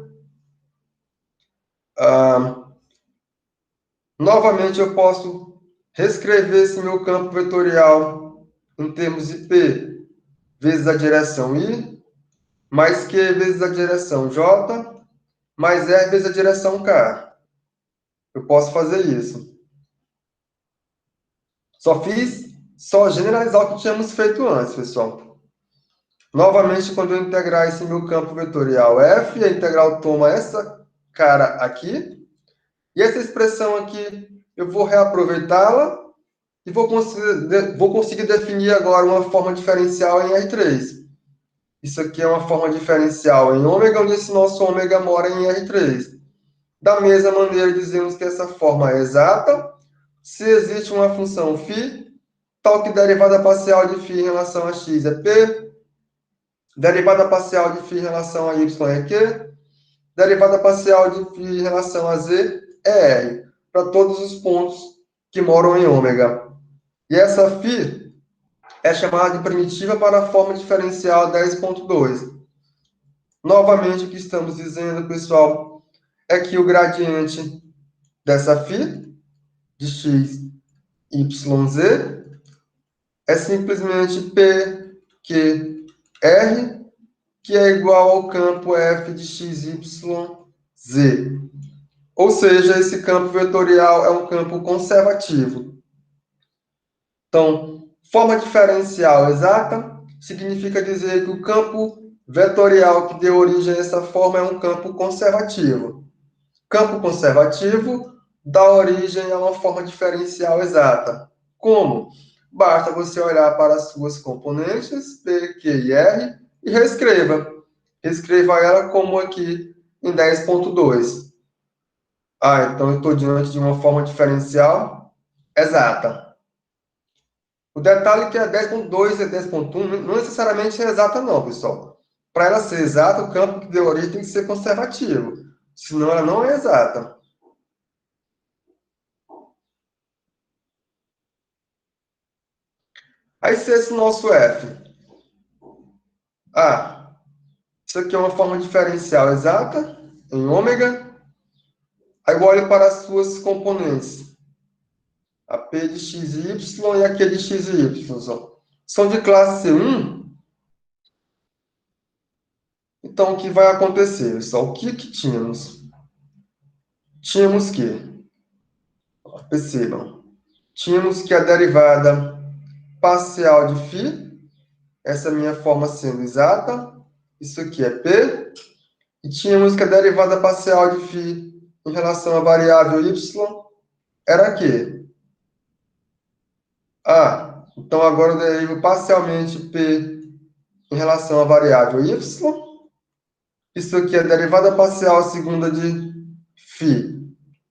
Novamente, eu posso reescrever esse meu campo vetorial em termos de P vezes a direção I, mais Q vezes a direção J, mais R vezes a direção K. Eu posso fazer isso. Só generalizar o que tínhamos feito antes, pessoal. Novamente, quando eu integrar esse meu campo vetorial F, a integral toma essa cara aqui, e essa expressão aqui, eu vou reaproveitá-la e vou conseguir definir agora uma forma diferencial em R3. Isso aqui é uma forma diferencial em ômega, onde esse nosso ômega mora em R3. Da mesma maneira, dizemos que essa forma é exata se existe uma função φ, tal que derivada parcial de φ em relação a x é p, derivada parcial de φ em relação a y é q, derivada parcial de φ em relação a z é r, para todos os pontos que moram em ômega. E essa φ é chamada de primitiva para a forma diferencial 10.2. Novamente, o que estamos dizendo, pessoal, é que o gradiente dessa φ, de x, y, z, é simplesmente P, Q, R, que é igual ao campo F de x, y, z. Ou seja, esse campo vetorial é um campo conservativo. Então, forma diferencial exata significa dizer que o campo vetorial que deu origem a essa forma é um campo conservativo. Campo conservativo dá origem a uma forma diferencial exata. Como? Basta você olhar para as suas componentes, P, Q e R, e reescreva. Reescreva ela como aqui em 10.2. Então eu estou diante de uma forma diferencial exata. O detalhe é que a 10.2 e 10.1 não necessariamente é exata não, pessoal. Para ela ser exata, o campo que deu origem tem que ser conservativo. Senão ela não é exata. Aí se esse nosso F, isso aqui é uma forma diferencial exata, em ômega, aí eu olho para as suas componentes, a P de x e y e a Q de x e y, são de classe C1, então o que vai acontecer? Só o que tínhamos? Tínhamos que, percebam, tínhamos que a derivada parcial de φ, essa minha forma sendo exata, isso aqui é P, e tínhamos que a derivada parcial de φ em relação à variável y era Q. Então agora eu derivo parcialmente P em relação à variável y. Isso aqui é a derivada parcial segunda de φ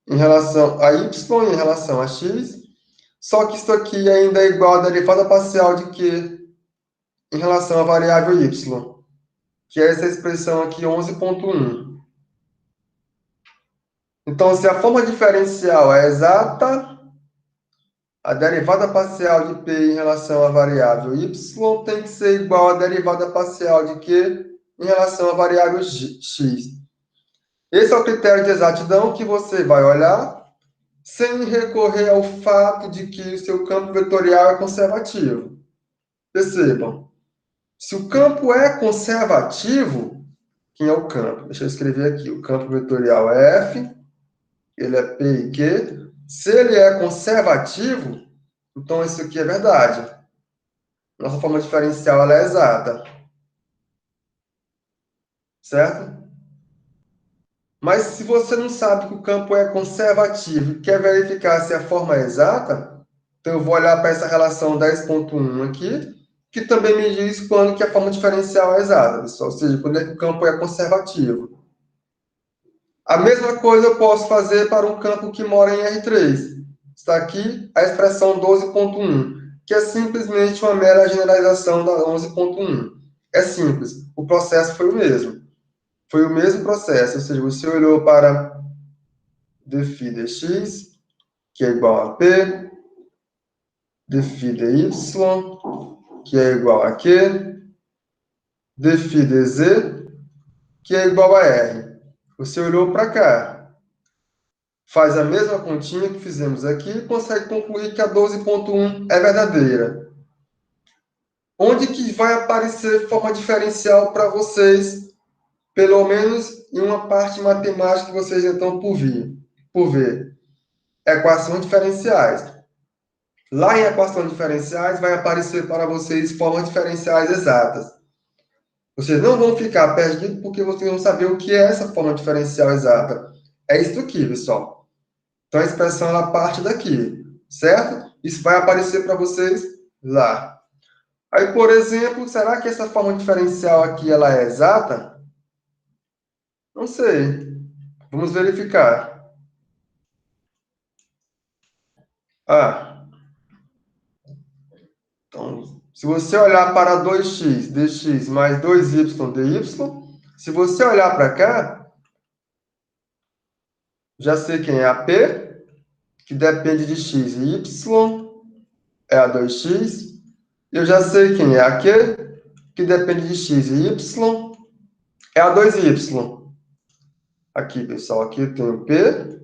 em relação a y e em relação a x. Só que isso aqui ainda é igual à derivada parcial de q em relação à variável y, que é essa expressão aqui 11.1. Então, se a forma diferencial é exata, a derivada parcial de P em relação à variável y tem que ser igual à derivada parcial de Q em relação à variável x. Esse é o critério de exatidão que você vai olhar sem recorrer ao fato de que o seu campo vetorial é conservativo. Percebam, se o campo é conservativo, quem é o campo? Deixa eu escrever aqui. O campo vetorial é F, ele é P e Q. Se ele é conservativo, então isso aqui é verdade. Nossa forma diferencial ela é exata. Certo? Mas se você não sabe que o campo é conservativo e quer verificar se a forma é exata, então eu vou olhar para essa relação 10.1 aqui, que também me diz quando que a forma diferencial é exata, pessoal. Ou seja, quando é que o campo é conservativo. A mesma coisa eu posso fazer para um campo que mora em R3. Está aqui a expressão 12.1, que é simplesmente uma mera generalização da 11.1. É simples, o processo foi o mesmo. Foi o mesmo processo, ou seja, você olhou para dφ dx, que é igual a P, dφ dy, que é igual a Q, dφ dz, que é igual a R. Você olhou para cá, faz a mesma continha que fizemos aqui e consegue concluir que a 12.1 é verdadeira. Onde que vai aparecer forma diferencial para vocês, pelo menos em uma parte matemática que vocês estão por ver? Equações diferenciais. Lá em equações diferenciais vai aparecer para vocês formas diferenciais exatas. Vocês não vão ficar perdidos porque vocês vão saber o que é essa forma diferencial exata. É isso aqui, pessoal. Então a expressão ela parte daqui, certo? Isso vai aparecer para vocês lá. Aí, por exemplo, será que essa forma diferencial aqui ela é exata? Não sei. Vamos verificar. Ah, então, se você olhar para 2x dx mais 2y dy, se você olhar para cá, já sei quem é a P, que depende de x e y, é a 2x. Eu já sei quem é a Q, que depende de x e y, é a 2y. Aqui, pessoal, aqui eu tenho P,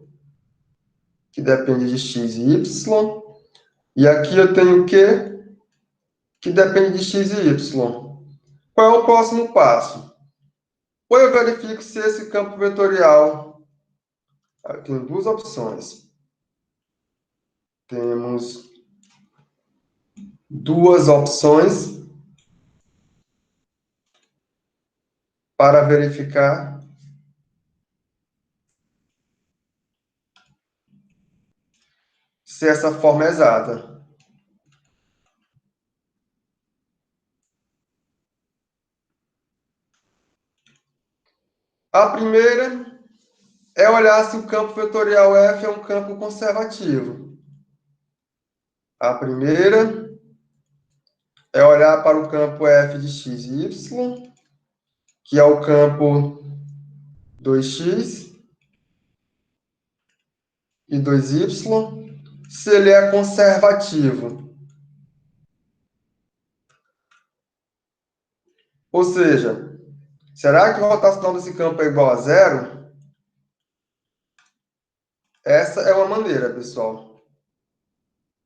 que depende de x e y. E aqui eu tenho Q, que depende de x e y. Qual é o próximo passo? Ou eu verifico se esse campo vetorial... Eu tenho duas opções. Temos duas opções para verificar se essa forma é exata. A primeira é olhar se o campo vetorial F é um campo conservativo. A primeira é olhar para o campo F de x e y, que é o campo 2x e 2y, se ele é conservativo. Ou seja, será que o rotacional desse campo é igual a zero? Essa é uma maneira, pessoal,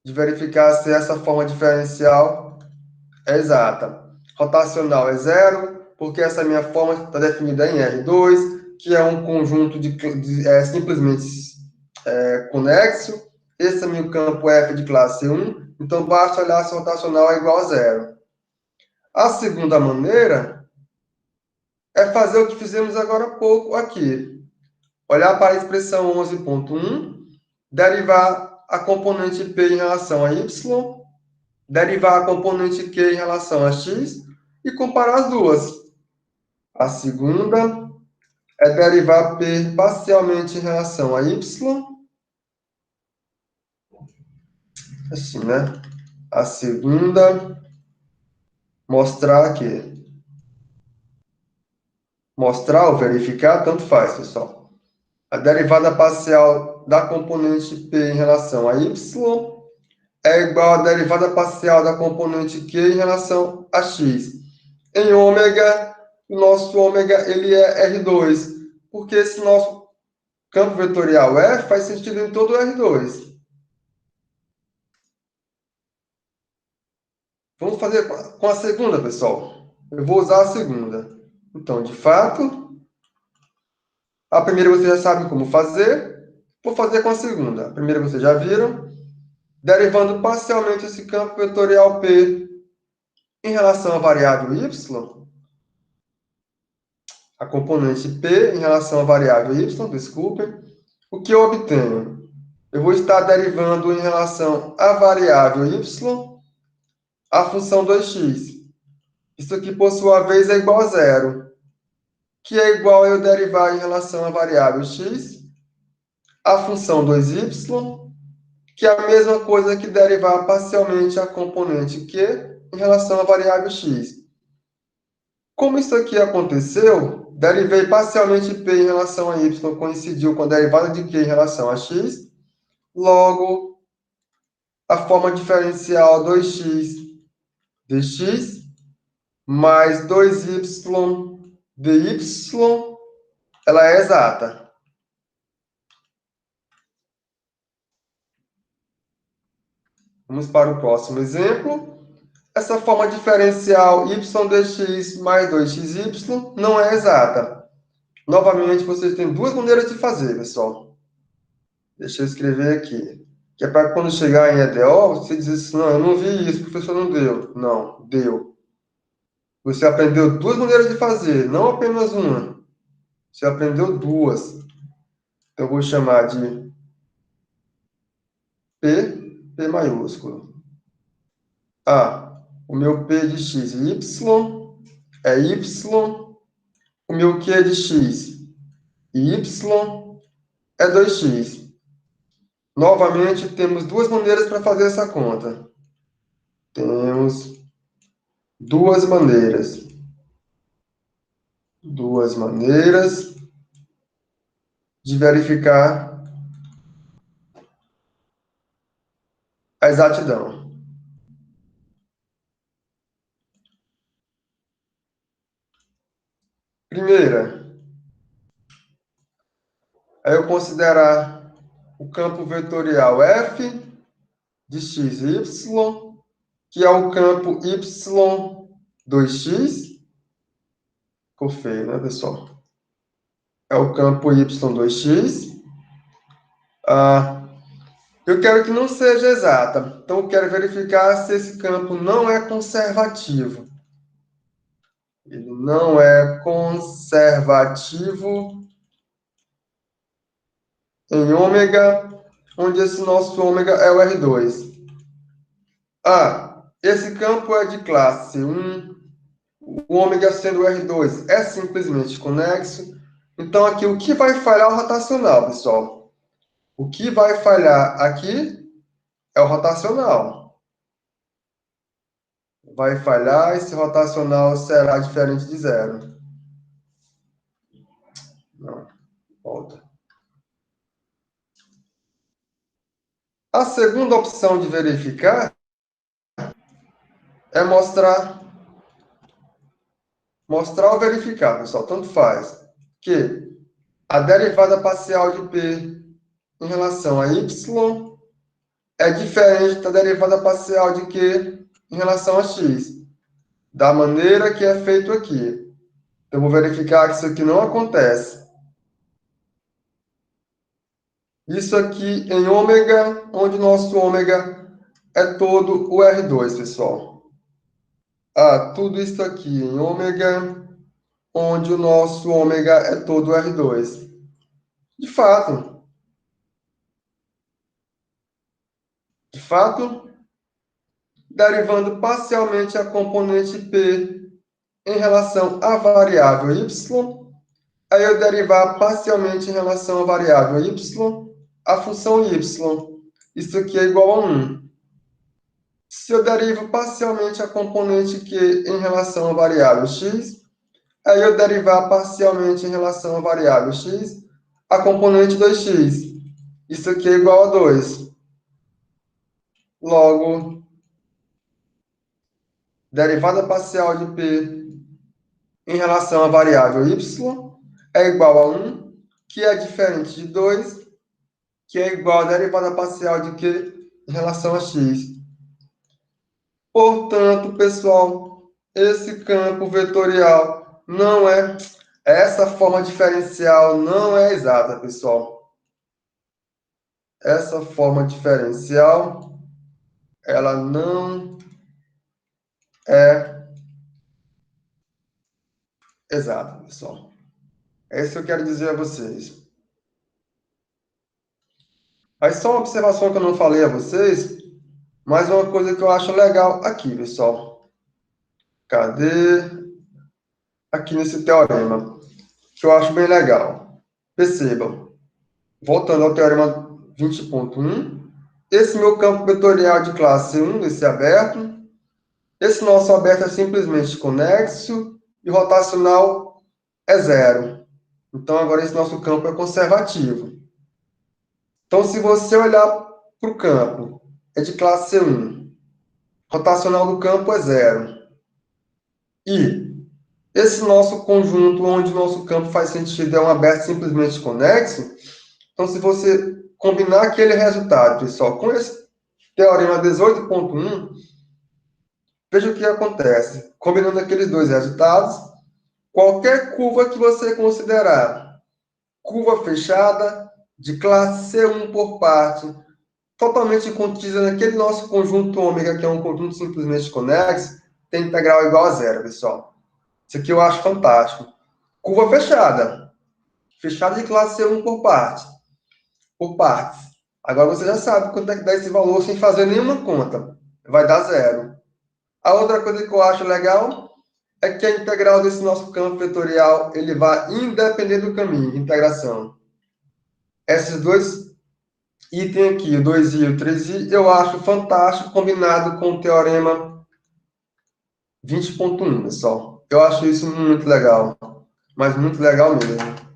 de verificar se essa forma diferencial é exata. Rotacional é zero, porque essa minha forma está definida em R2, que é um conjunto simplesmente conexo. Esse é meu campo F de classe 1, então basta olhar se o rotacional é igual a zero. A segunda maneira é fazer o que fizemos agora há pouco aqui. Olhar para a expressão 11.1, derivar a componente P em relação a Y, derivar a componente Q em relação a X e comparar as duas. A segunda é derivar P parcialmente em relação a Y. Assim, né? A segunda, mostrar aqui. Mostrar ou verificar, tanto faz, pessoal. A derivada parcial da componente P em relação a Y é igual à derivada parcial da componente Q em relação a X. Em ômega, o nosso ômega ele é R2, porque esse nosso campo vetorial F faz sentido em todo o R2. Vamos fazer com a segunda, pessoal. Eu vou usar a segunda. Então, de fato, a primeira vocês já sabem como fazer. Vou fazer com a segunda. A primeira vocês já viram. Derivando parcialmente esse campo vetorial P em relação à variável Y, a componente P em relação à variável Y, desculpem, o que eu obtenho? Eu vou estar derivando em relação à variável Y a função 2x. Isso aqui, por sua vez, é igual a zero, que é igual a eu derivar em relação à variável x a função 2y, que é a mesma coisa que derivar parcialmente a componente q em relação à variável x. Como isso aqui aconteceu, derivei parcialmente p em relação a y coincidiu com a derivada de q em relação a x, logo, a forma diferencial 2x dx mais 2y dy, ela é exata. Vamos para o próximo exemplo. Essa forma diferencial y dx mais 2xy não é exata. Novamente, vocês têm duas maneiras de fazer, pessoal. Deixa eu escrever aqui. Que é para quando chegar em EDO, você dizer assim, não, eu não vi isso, o professor não deu. Não, deu. Você aprendeu duas maneiras de fazer, não apenas uma. Você aprendeu duas. Então, eu vou chamar de P P maiúsculo. O meu P de x e y é y. O meu Q de x e y é 2x. Novamente, temos duas maneiras para fazer essa conta. Temos duas maneiras. Duas maneiras de verificar a exatidão. Primeira, é eu considerar o campo vetorial f de x e y, que é o campo y2x. Ficou feio, né, pessoal? É o campo y2x. Eu quero que não seja exata. Então, eu quero verificar se esse campo não é conservativo. Ele não é conservativo em ômega, onde esse nosso ômega é o R2. Esse campo é de classe 1, o ômega sendo o R2 é simplesmente conexo. Então, aqui, o que vai falhar é o rotacional, pessoal. O que vai falhar aqui é o rotacional. Vai falhar, esse rotacional será diferente de zero. Não, volta. A segunda opção de verificar é mostrar ou verificar, pessoal, tanto faz, que a derivada parcial de P em relação a y é diferente da derivada parcial de Q em relação a x, da maneira que é feito aqui. Eu vou verificar que isso aqui não acontece. Isso aqui em ômega, onde nosso ômega é todo o R2, pessoal. Tudo isso aqui em ômega, onde o nosso ômega é todo o R2. De fato, derivando parcialmente a componente P em relação à variável y, aí eu derivar parcialmente em relação à variável y, a função y. Isso aqui é igual a 1. Se eu derivo parcialmente a componente q em relação à variável x, aí eu derivar parcialmente em relação à variável x, a componente 2x. Isso aqui é igual a 2. Logo, derivada parcial de P em relação à variável y é igual a 1, que é diferente de 2, que é igual à derivada parcial de Q em relação a x. Portanto, pessoal, esse campo vetorial não é... Essa forma diferencial não é exata, pessoal. Essa forma diferencial, ela não é exata, pessoal. É isso que eu quero dizer a vocês. Aí só uma observação que eu não falei a vocês, mas uma coisa que eu acho legal aqui, pessoal. Cadê? Aqui nesse teorema, que eu acho bem legal. Percebam. Voltando ao teorema 20.1, esse meu campo vetorial de classe 1, esse aberto, esse nosso aberto é simplesmente conexo e rotacional é zero. Então, agora esse nosso campo é conservativo. Então, se você olhar para o campo, é de classe 1, rotacional do campo é zero. E esse nosso conjunto, onde o nosso campo faz sentido, é um aberto simplesmente conexo. Então, se você combinar aquele resultado, pessoal, com esse teorema 18.1, veja o que acontece. Combinando aqueles dois resultados, qualquer curva que você considerar curva fechada, de classe C1 por parte, totalmente contida naquele nosso conjunto ômega, que é um conjunto simplesmente conexo, tem integral igual a zero, pessoal. Isso aqui eu acho fantástico. Curva fechada. Fechada de classe C1 por partes. Agora você já sabe quanto é que dá esse valor sem fazer nenhuma conta. Vai dar zero. A outra coisa que eu acho legal é que a integral desse nosso campo vetorial, ele vai independente do caminho de integração. Esses dois itens aqui, o 2i e o 3i, eu acho fantástico, combinado com o teorema 20.1, pessoal. Eu acho isso muito legal, mas muito legal mesmo.